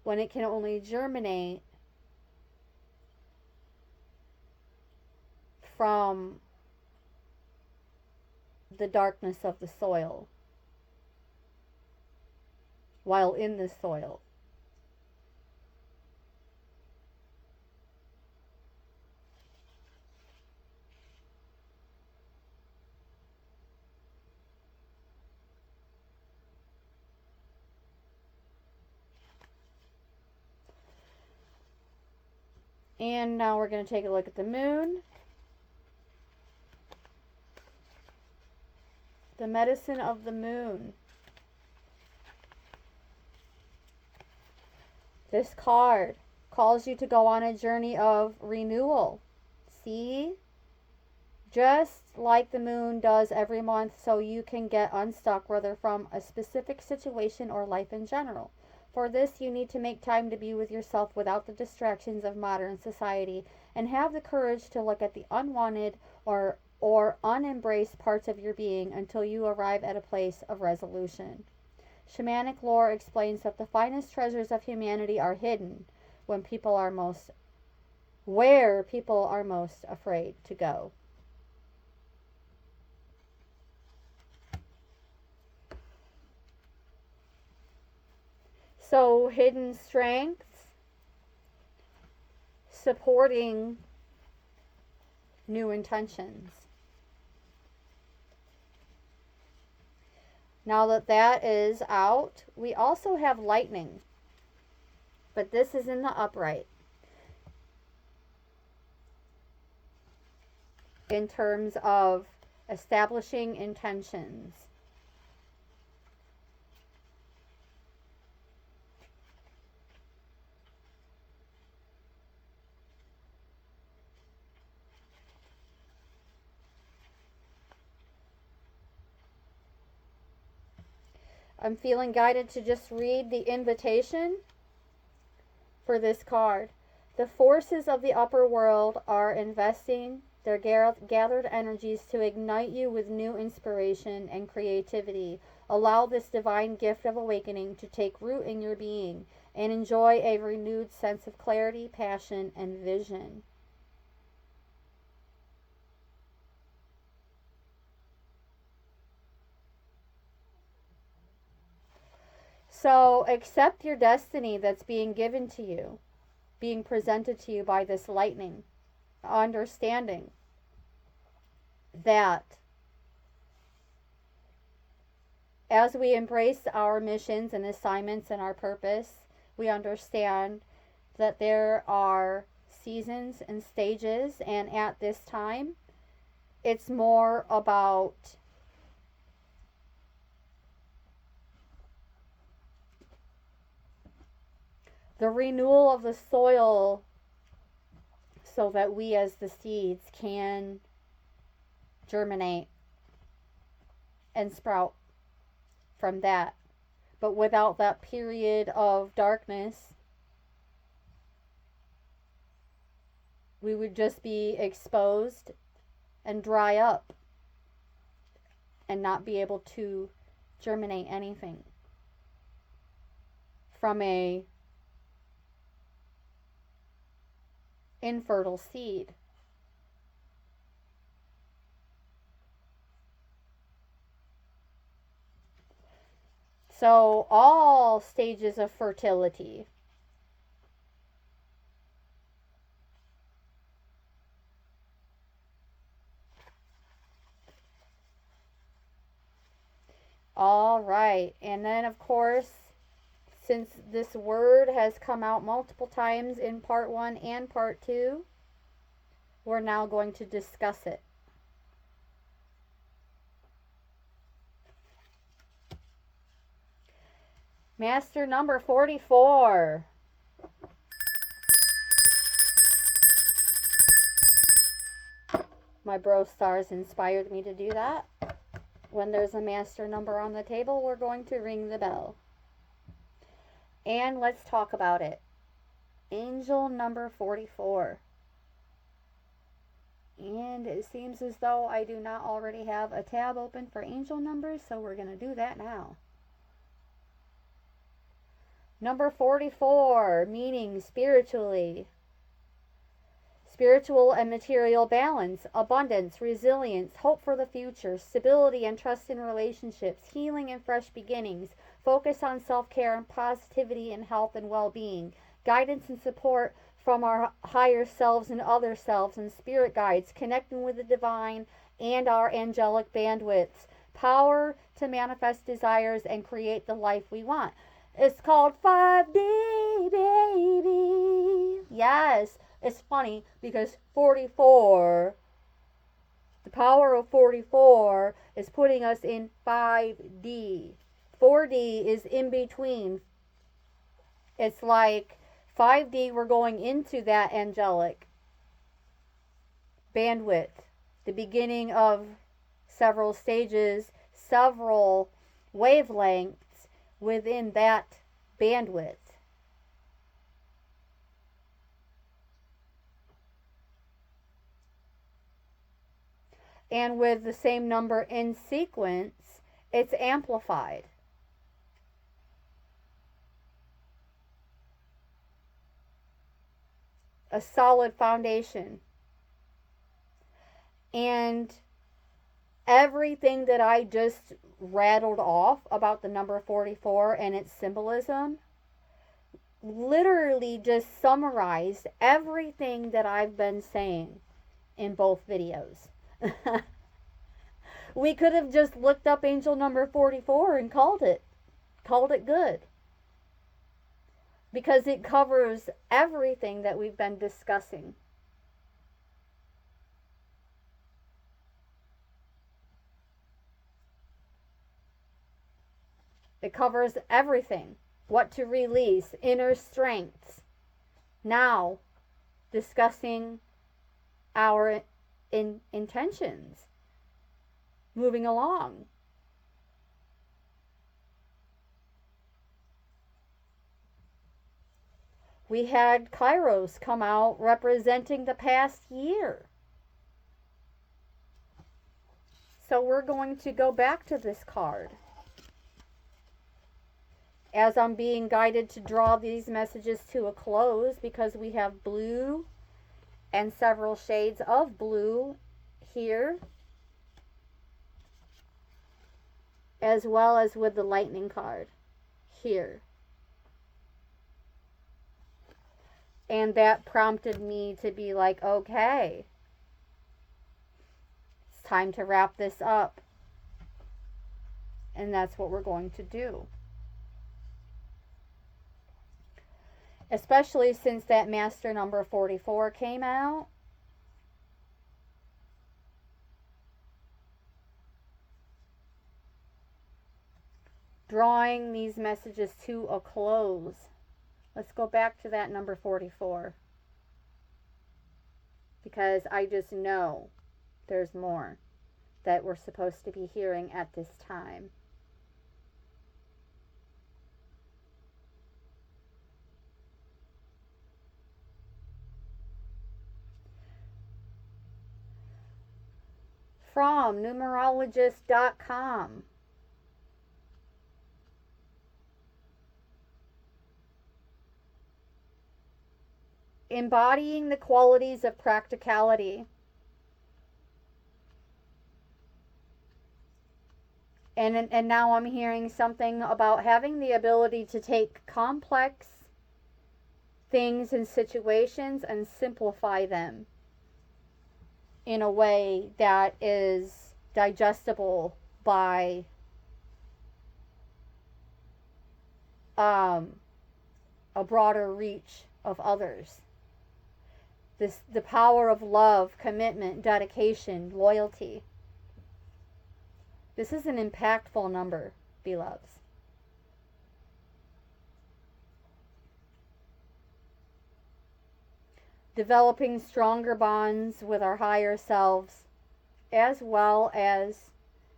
when it can only germinate from the darkness of the soil while in the soil. And now we're going to take a look at the moon. The medicine of the moon. This card calls you to go on a journey of renewal. See? Just like the moon does every month, so you can get unstuck, whether from a specific situation or life in general. For this, you need to make time to be with yourself without the distractions of modern society and have the courage to look at the unwanted or unembraced parts of your being until you arrive at a place of resolution. Shamanic lore explains that the finest treasures of humanity are hidden when where people are most afraid to go. So, hidden strengths, supporting new intentions. Now that that is out, we also have lightning, but this is in the upright. In terms of establishing intentions. I'm feeling guided to just read the invitation for this card. The forces of the upper world are investing their gathered energies to ignite you with new inspiration and creativity. Allow this divine gift of awakening to take root in your being and enjoy a renewed sense of clarity, passion, and vision. So accept your destiny that's being given to you, being presented to you by this lightning. Understanding that as we embrace our missions and assignments and our purpose, we understand that there are seasons and stages, and at this time, it's more about the renewal of the soil so that we as the seeds can germinate and sprout from that. But without that period of darkness, we would just be exposed and dry up and not be able to germinate anything from a infertile seed. So all stages of fertility, all right. And then of course, since this word has come out multiple times in part 1 and part 2, we're now going to discuss it. Master number 44. My bro stars inspired me to do that. When there's a master number on the table, we're going to ring the bell. And let's talk about it. Angel number 44. And it seems as though I do not already have a tab open for angel numbers, so we're going to do that now. Number 44, meaning spiritually. Spiritual and material balance, abundance, resilience, hope for the future, stability and trust in relationships, healing and fresh beginnings, focus on self-care and positivity and health and well-being, guidance and support from our higher selves and other selves and spirit guides, connecting with the divine and our angelic bandwidths, power to manifest desires and create the life we want. It's called 5D, baby. Yes. It's funny because 44, the power of 44 is putting us in 5D. 4D is in between. It's like 5D, we're going into that angelic bandwidth, the beginning of several stages, several wavelengths within that bandwidth. And with the same number in sequence, it's amplified. a solid foundation. And everything that I just rattled off about the number 44 and its symbolism literally just summarized everything that I've been saying in both videos. We could have just looked up angel number 44 and called it good, because it covers everything that we've been discussing. It covers everything. What to release, inner strengths. Now, discussing our intentions. Moving along. We had Kairos come out representing the past year. So we're going to go back to this card. As I'm being guided to draw these messages to a close, because we have blue and several shades of blue here, as well as with the lightning card here. And that prompted me to be like, okay, it's time to wrap this up. And that's what we're going to do. Especially since that master number 44 came out. Drawing these messages to a close. Let's go back to that number 44. Because I just know there's more that we're supposed to be hearing at this time. From numerologist.com. Embodying the qualities of practicality. And now I'm hearing something about having the ability to take complex things and situations and simplify them in a way that is digestible by a broader reach of others. The power of love, commitment, dedication, loyalty. This is an impactful number, beloveds. Developing stronger bonds with our higher selves, as well as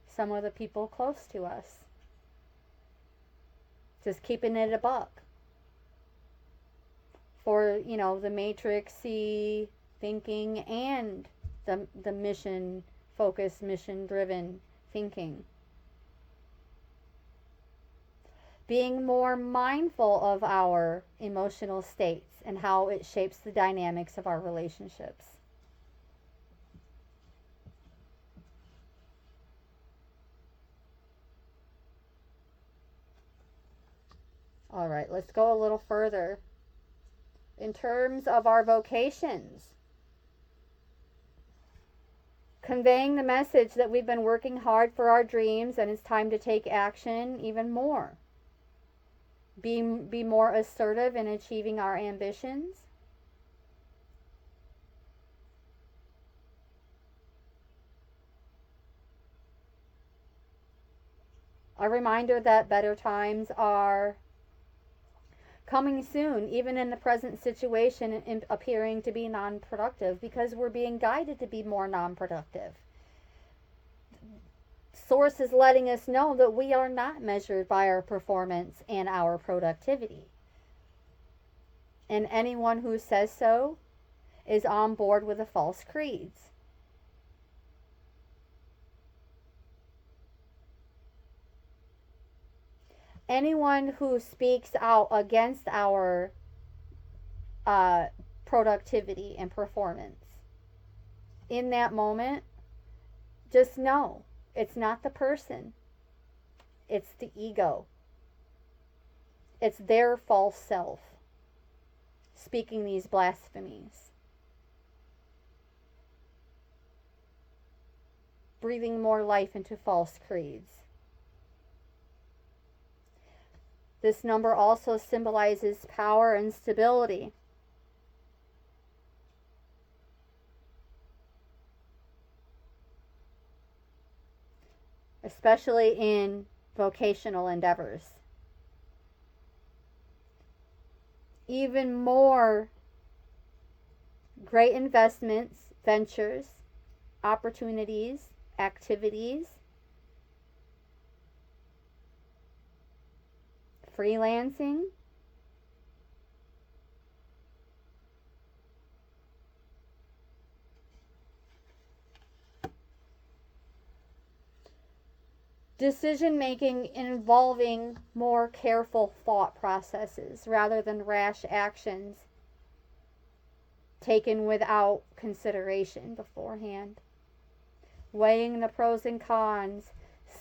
some of the people close to us. Just keeping it a buck. For, the matrixy thinking and the mission focused, mission driven thinking. Being more mindful of our emotional states and how it shapes the dynamics of our relationships. All right, let's go a little further. In terms of our vocations, conveying the message that we've been working hard for our dreams and it's time to take action even more. Be more assertive in achieving our ambitions. A reminder that better times are coming soon, even in the present situation appearing to be non-productive, because we're being guided to be more non-productive. Source is letting us know that we are not measured by our performance and our productivity. And anyone who says so is on board with the false creeds. Anyone who speaks out against our productivity and performance. In that moment, just know it's not the person, it's the ego. It's their false self speaking these blasphemies, breathing more life into false creeds. This number also symbolizes power and stability. Especially in vocational endeavors. Even more great investments, ventures, opportunities, activities, freelancing, decision making involving more careful thought processes rather than rash actions taken without consideration beforehand. Weighing the pros and cons,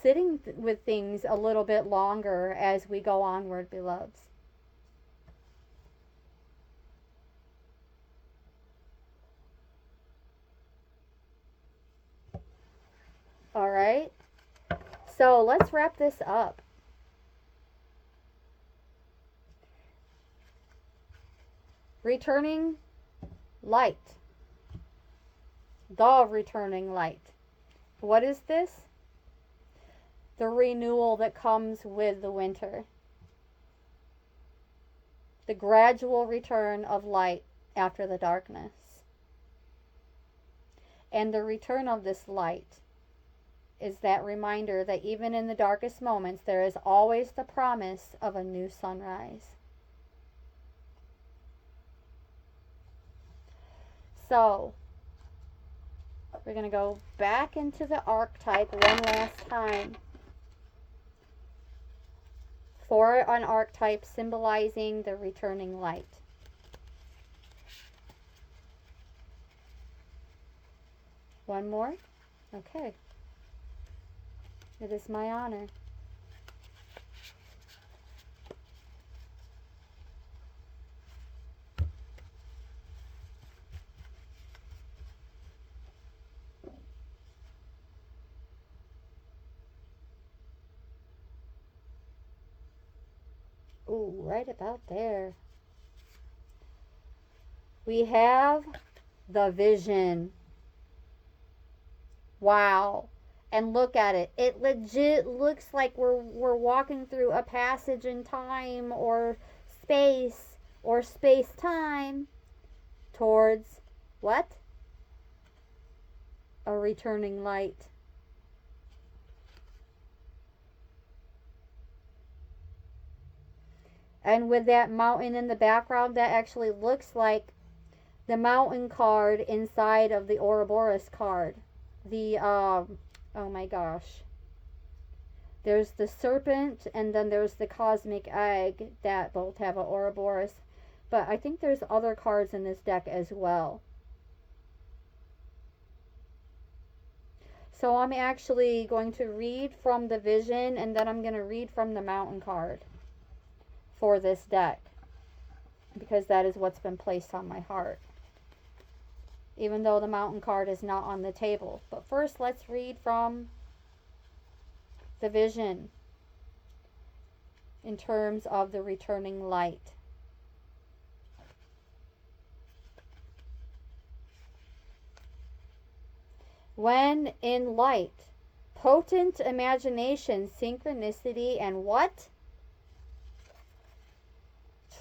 sitting with things a little bit longer as we go onward, beloveds. All right. So let's wrap this up. Returning light. The returning light. What is this? The renewal that comes with the winter. The gradual return of light after the darkness. And the return of this light is that reminder that even in the darkest moments, there is always the promise of a new sunrise. So, we're going to go back into the archetype one last time. For an archetype symbolizing the returning light. One more? Okay. It is my honor. Ooh, right about there. We have the vision. Wow. And look at it. It legit looks like we're walking through a passage in time or space-time towards what? A returning light. And with that mountain in the background, that actually looks like the mountain card inside of the Ouroboros card. The, oh my gosh. There's the serpent, and then there's the cosmic egg that both have an Ouroboros. But I think there's other cards in this deck as well. So I'm actually going to read from the vision, and then I'm going to read from the mountain card for this deck, because that is what's been placed on my heart, even though the mountain card is not on the table. But first, let's read from the vision in terms of the returning light. When in light, potent imagination, synchronicity, and what?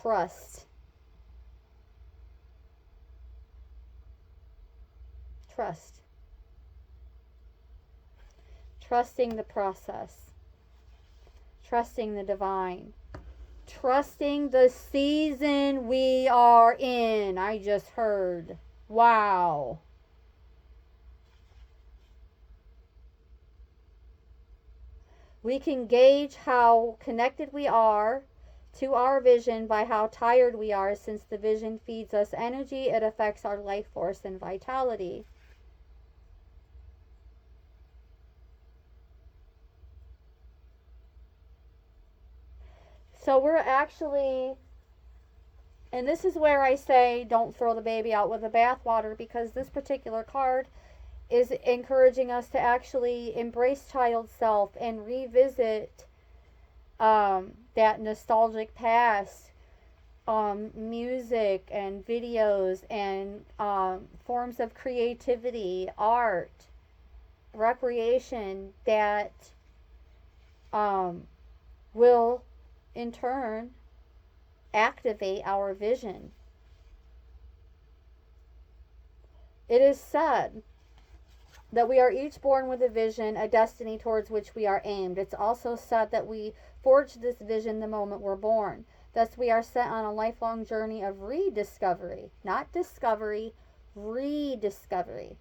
Trust. Trust. Trusting the process. Trusting the divine. Trusting the season we are in. I just heard. Wow. We can gauge how connected we are to our vision by how tired we are. Since the vision feeds us energy, it affects our life force and vitality. So we're actually, and this is where I say don't throw the baby out with the bathwater, because this particular card is encouraging us to actually embrace child self and revisit that nostalgic past, music and videos and forms of creativity, art, recreation that will in turn activate our vision. It is said that we are each born with a vision, a destiny towards which we are aimed. It's also said that we forge this vision the moment we're born. Thus, we are sent on a lifelong journey of rediscovery, not discovery, rediscovery.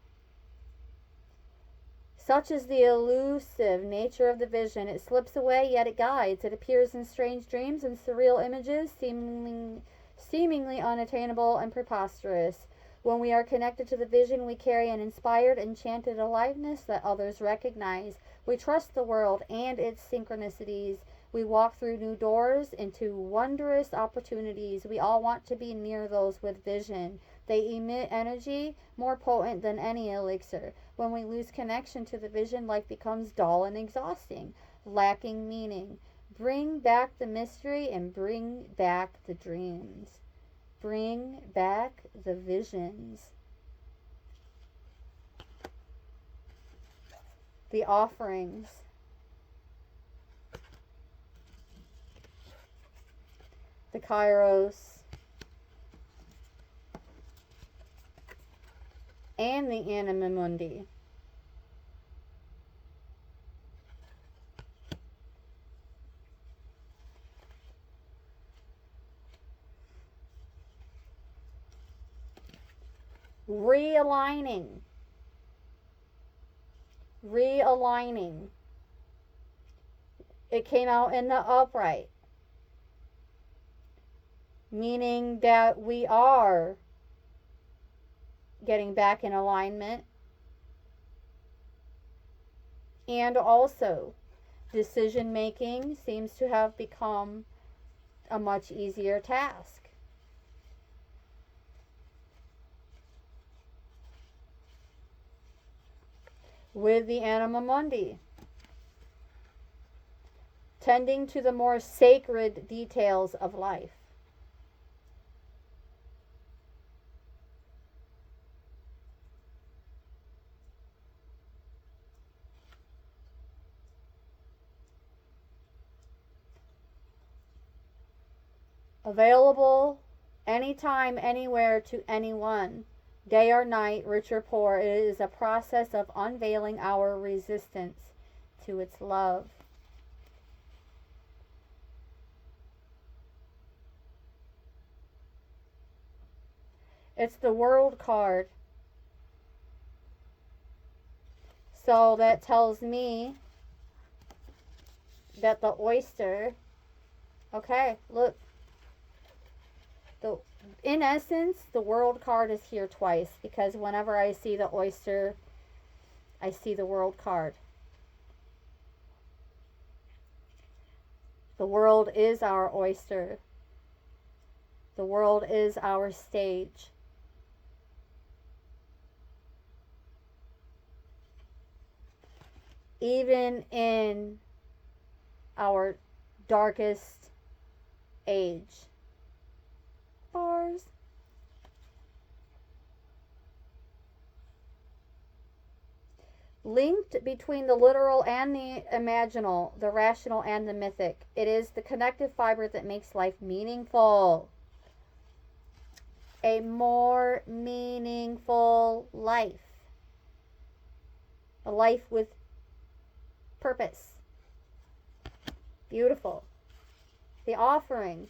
Such is the elusive nature of the vision. It slips away, yet it guides. It appears in strange dreams and surreal images, seemingly unattainable and preposterous. When we are connected to the vision, we carry an inspired, enchanted aliveness that others recognize. We trust the world and its synchronicities. We walk through new doors into wondrous opportunities. We all want to be near those with vision. They emit energy more potent than any elixir. When we lose connection to the vision, life becomes dull and exhausting, lacking meaning. Bring back the mystery and bring back the dreams. Bring back the visions. The offerings. The kairos. And the anima mundi. Realigning. Realigning. It came out in the upright, meaning that we are getting back in alignment. And also, decision making seems to have become a much easier task. With the anima mundi, tending to the more sacred details of life. Available anytime, anywhere, to anyone, day or night, rich or poor. It is a process of unveiling our resistance to its love. It's the World card. So that tells me that the oyster, okay, look, in essence, the World card is here twice, because whenever I see the oyster, I see the World card. The world is our oyster. The world is our stage. Even in our darkest age. Bars. Linked between the literal and the imaginal, the rational and the mythic. It is the connective fiber that makes life meaningful. A more meaningful life. A life with purpose. Beautiful. The offering.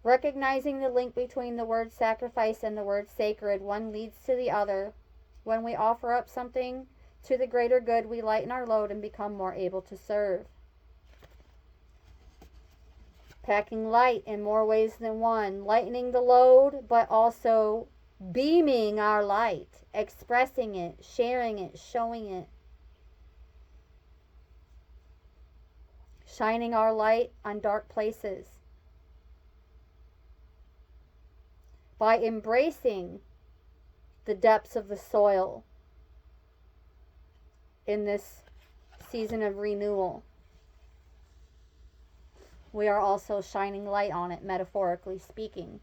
Recognizing the link between the word sacrifice and the word sacred, one leads to the other. When we offer up something to the greater good, we lighten our load and become more able to serve. Packing light in more ways than one, lightening the load, but also beaming our light, expressing it, sharing it, showing it. Shining our light on dark places. By embracing the depths of the soil in this season of renewal, we are also shining light on it, metaphorically speaking,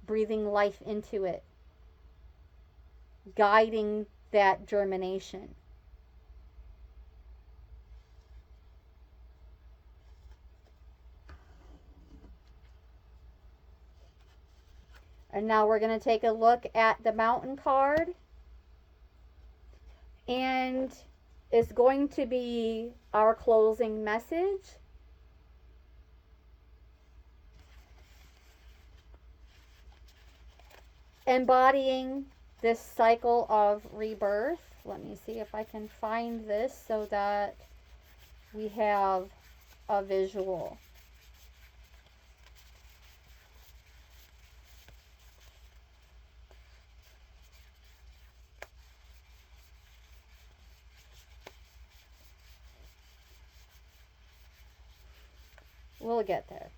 breathing life into it, guiding that germination. And now we're going to take a look at the Mountain card. And it's going to be our closing message. Embodying this cycle of rebirth. Let me see if I can find this so that we have a visual. We'll get there.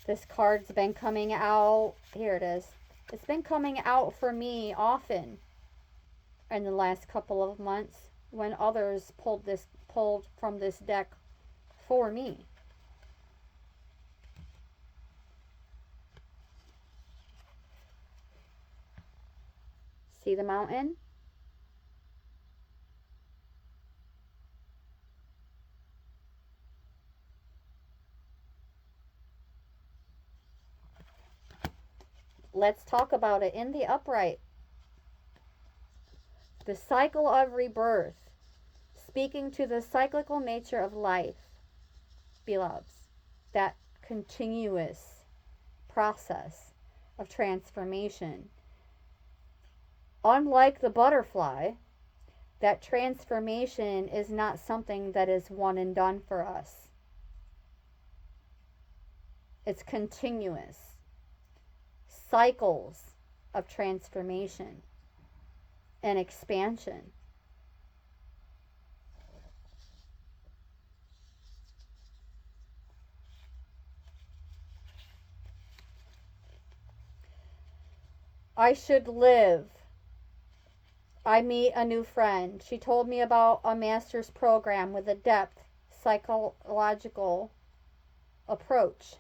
This card's been coming out. Here it is. It's been coming out for me often in the last couple of months when others pulled from this deck for me. See the mountain? Let's talk about it in the upright. The cycle of rebirth, speaking to the cyclical nature of life, beloveds, that continuous process of transformation. Unlike the butterfly, that transformation is not something that is one and done for us. It's continuous. Cycles of transformation and expansion. I should live. I meet a new friend. She told me about a master's program with a depth psychological approach.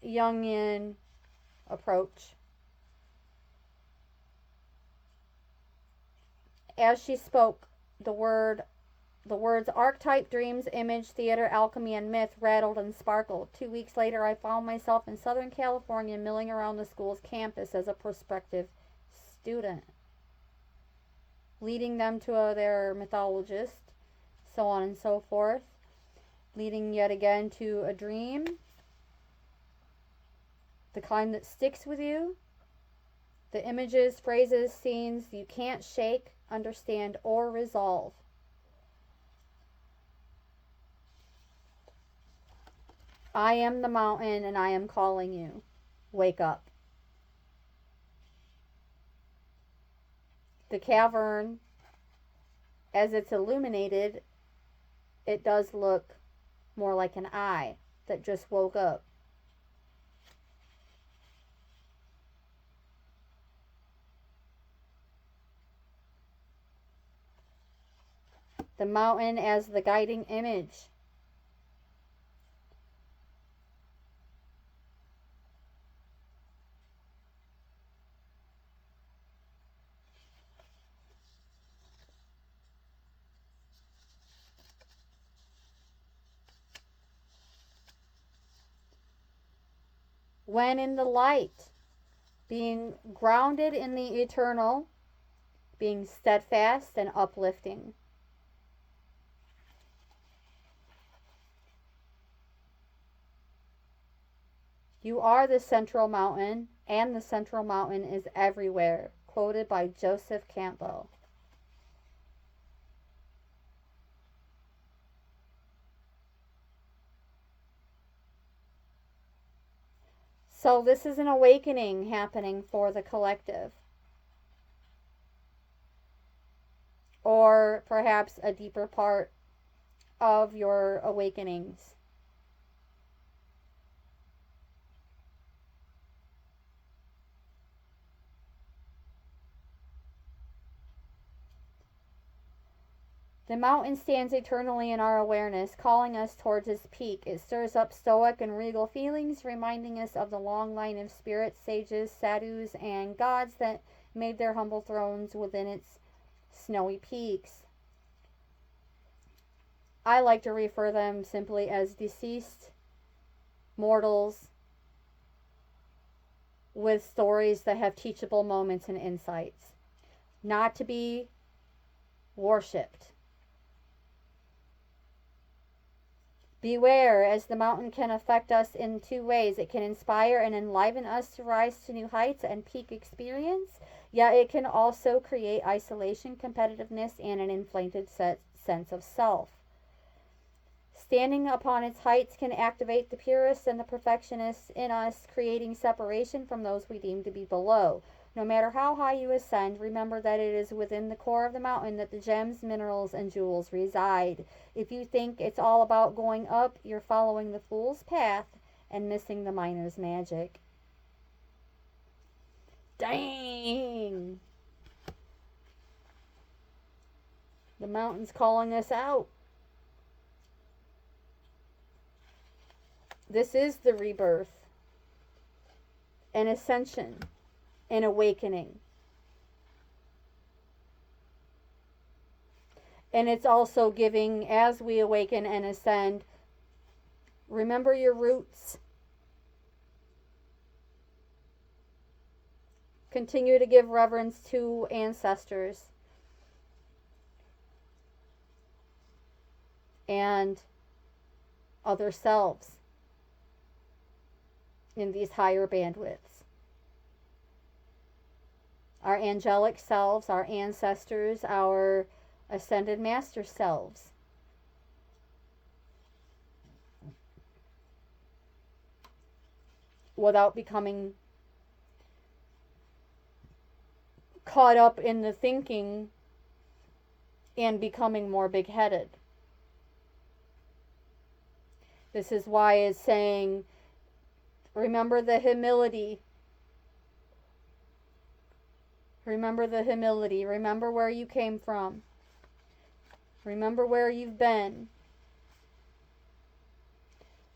Jungian approach. As she spoke, the words archetype, dreams, image, theater, alchemy, and myth rattled and sparkled. 2 weeks later, I found myself in Southern California milling around the school's campus as a prospective student, leading them to their mythologist, so on and so forth, leading yet again to a dream, the kind that sticks with you, the images, phrases, scenes you can't shake, understand, or resolve. I am the mountain and I am calling you. Wake up. The cavern, as it's illuminated, it does look more like an eye that just woke up. The mountain as the guiding image. When in the light, being grounded in the eternal, being steadfast and uplifting. You are the central mountain, and the central mountain is everywhere. Quoted by Joseph Campbell. So this is an awakening happening for the collective. Or perhaps a deeper part of your awakenings. The mountain stands eternally in our awareness, calling us towards its peak. It stirs up stoic and regal feelings, reminding us of the long line of spirits, sages, sadhus, and gods that made their humble thrones within its snowy peaks. I like to refer them simply as deceased mortals with stories that have teachable moments and insights, not to be worshipped. Beware, as the mountain can affect us in two ways. It can inspire and enliven us to rise to new heights and peak experience, yet it can also create isolation, competitiveness, and an inflated sense of self. Standing upon its heights can activate the purists and the perfectionists in us, creating separation from those we deem to be below. No matter how high you ascend, remember that it is within the core of the mountain that the gems, minerals, and jewels reside. If you think it's all about going up, you're following the fool's path and missing the miner's magic. Dang! The mountain's calling us out. This is the rebirth, an ascension, an awakening. And it's also giving, as we awaken and ascend, remember your roots. Continue to give reverence to ancestors. And other selves in these higher bandwidths. Our angelic selves, our ancestors, our ascended master selves. Without becoming caught up in the thinking and becoming more big-headed. This is why it's saying, remember the humility. Remember the humility. Remember where you came from. Remember where you've been.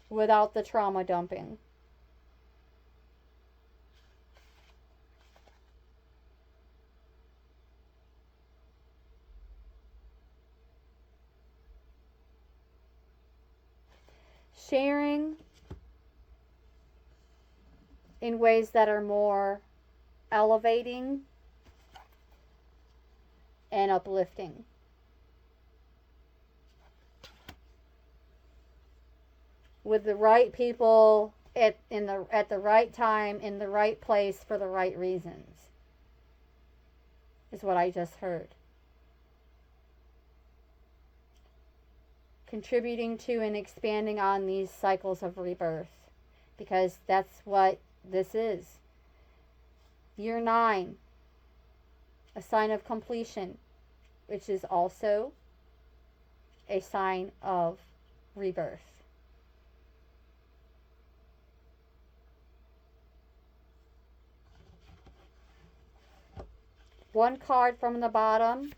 Without the trauma dumping. Sharing in ways that are more elevating and uplifting. With the right people at the right time, in the right place, for the right reasons, is what I just heard. Contributing to and expanding on these cycles of rebirth, because that's what this is. Year 9, a sign of completion, which is also a sign of rebirth. One card from the bottom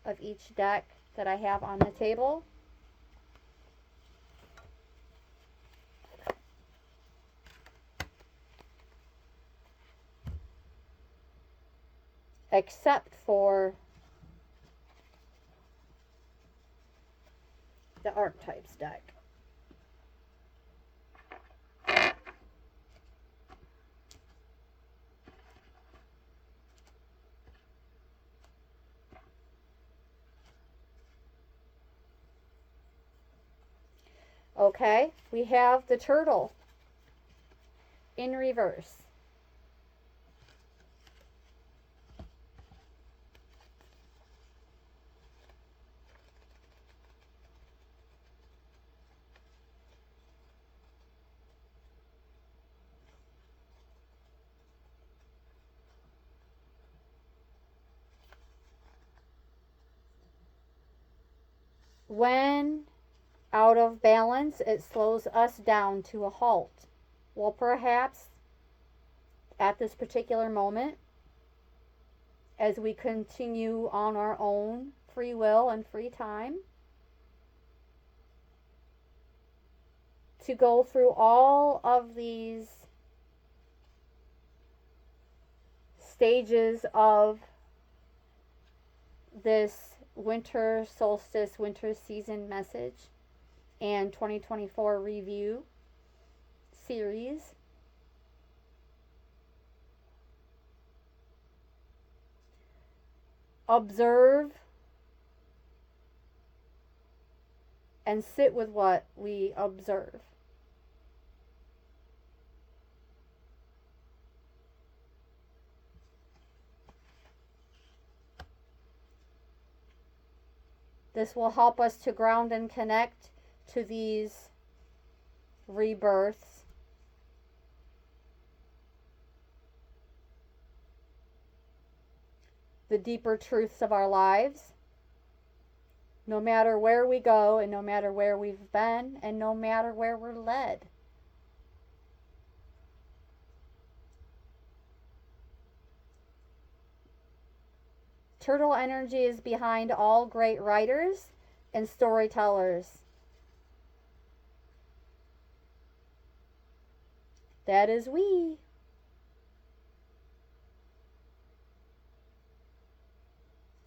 of each deck that I have on the table. Except for the archetypes deck. Okay, we have the turtle in reverse. When out of balance, it slows us down to a halt. Well, perhaps at this particular moment, as we continue on our own free will and free time, to go through all of these stages of this winter solstice, winter season message and 2024 review series. Observe and sit with what we observe. This will help us to ground and connect to these rebirths. The deeper truths of our lives. No matter where we go, and no matter where we've been, and no matter where we're led. Turtle energy is behind all great writers and storytellers. That is we.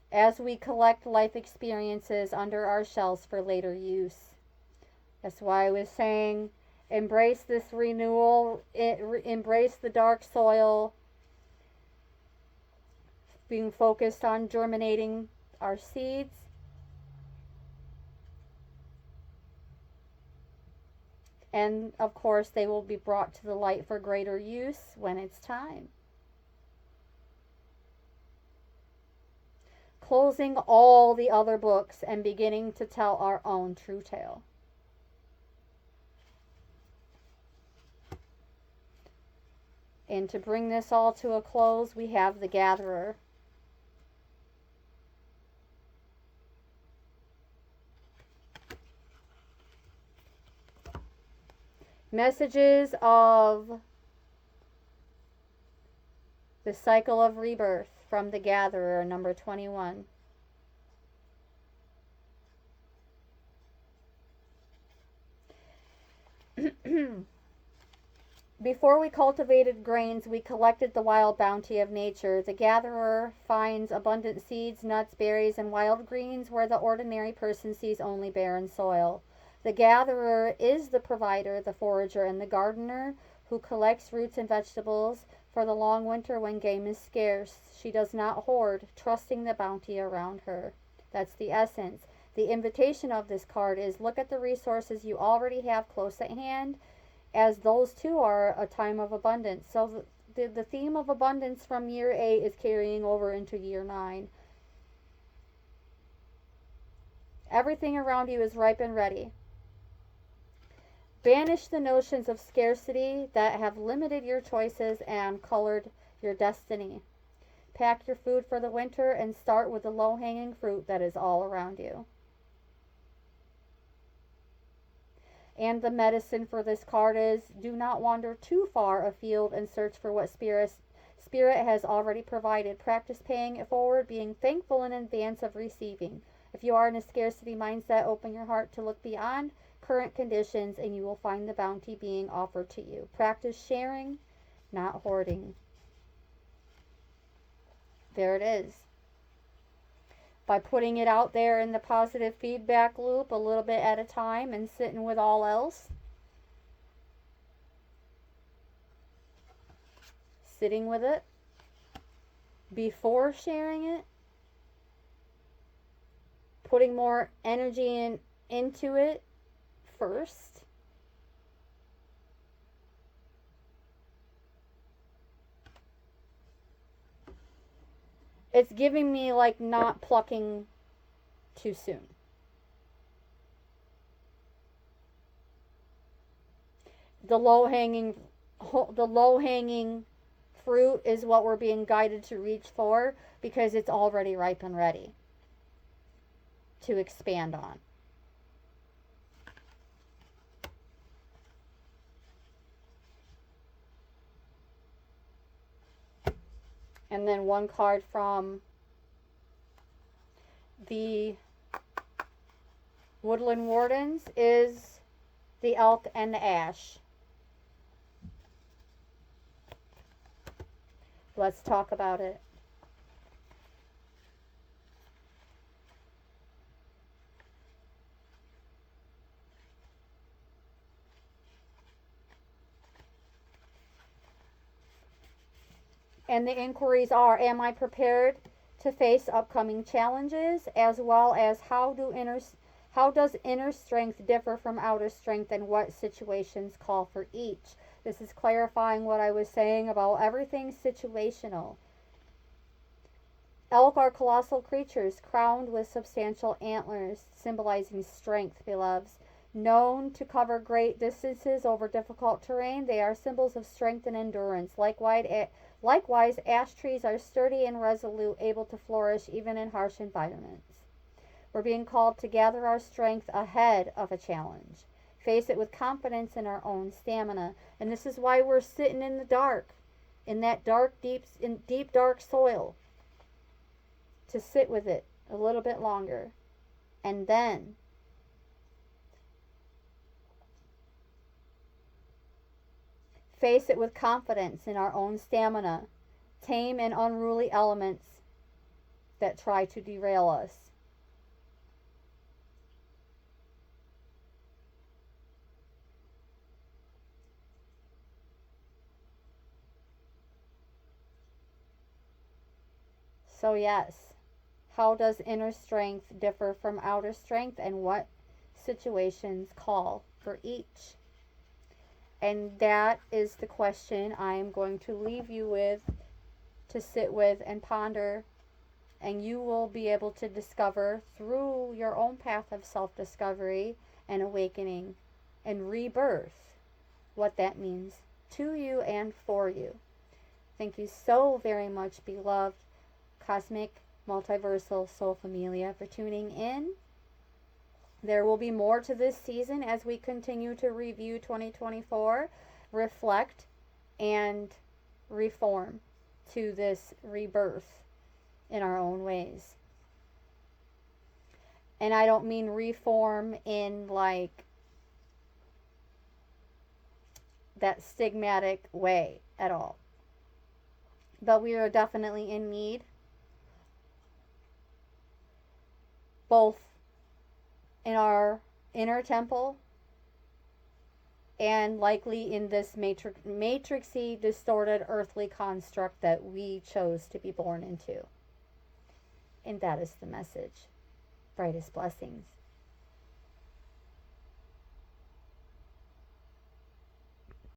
As we collect life experiences under our shells for later use. That's why I was saying, embrace this renewal, embrace the dark soil, being focused on germinating our seeds. And of course, they will be brought to the light for greater use when it's time. Closing all the other books and beginning to tell our own true tale. And to bring this all to a close, we have the Gatherer. Messages of the cycle of rebirth from the Gatherer, number 21. Before we cultivated grains, we collected the wild bounty of nature. The gatherer finds abundant seeds, nuts, berries, and wild greens where the ordinary person sees only barren soil. The gatherer is the provider, the forager, and the gardener who collects roots and vegetables for the long winter when game is scarce. She does not hoard, trusting the bounty around her. That's the essence. The invitation of this card is look at the resources you already have close at hand, as those too are a time of abundance. So the theme of abundance from year 8 is carrying over into year 9. Everything around you is ripe and ready. Banish the notions of scarcity that have limited your choices and colored your destiny. Pack your food for the winter and start with the low-hanging fruit that is all around you. And the medicine for this card is do not wander too far afield and search for what Spirit has already provided. Practice paying it forward, being thankful in advance of receiving. If you are in a scarcity mindset, open your heart to look beyond current conditions and you will find the bounty being offered to you. Practice sharing, not hoarding. There it is. By putting it out there in the positive feedback loop a little bit at a time and sitting with all else. Sitting with it before sharing it. Putting more energy into it first. it's giving me like not plucking too soon. The low hanging fruit is what we're being guided to reach for, because it's already ripe and ready to expand on. And then one card from the Woodland Wardens is the Elk and the Ash. Let's talk about it. And the inquiries are, am I prepared to face upcoming challenges, as well as how does inner strength differ from outer strength, and what situations call for each? This is clarifying what I was saying about everything situational. Elk are colossal creatures crowned with substantial antlers, symbolizing strength, beloveds. Known to cover great distances over difficult terrain, they are symbols of strength and endurance. Likewise, ash trees are sturdy and resolute, able to flourish even in harsh environments. We're being called to gather our strength ahead of a challenge. Face it with confidence in our own stamina. And this is why we're sitting in the dark, in that deep, dark soil, to sit with it a little bit longer. And then face it with confidence in our own stamina. Tame and unruly elements that try to derail us. So yes, how does inner strength differ from outer strength, and what situations call for each? And that is the question I am going to leave you with, to sit with and ponder, and you will be able to discover through your own path of self-discovery and awakening and rebirth what that means to you and for you. Thank you so very much, beloved Cosmic Multiversal Soul Familia, for tuning in. There will be more to this season as we continue to review 2024, reflect, and reform to this rebirth in our own ways. And I don't mean reform in like that stigmatic way at all. But we are definitely in need, both in our inner temple and likely in this matrixy, distorted earthly construct that we chose to be born into. And that is the message. Brightest blessings.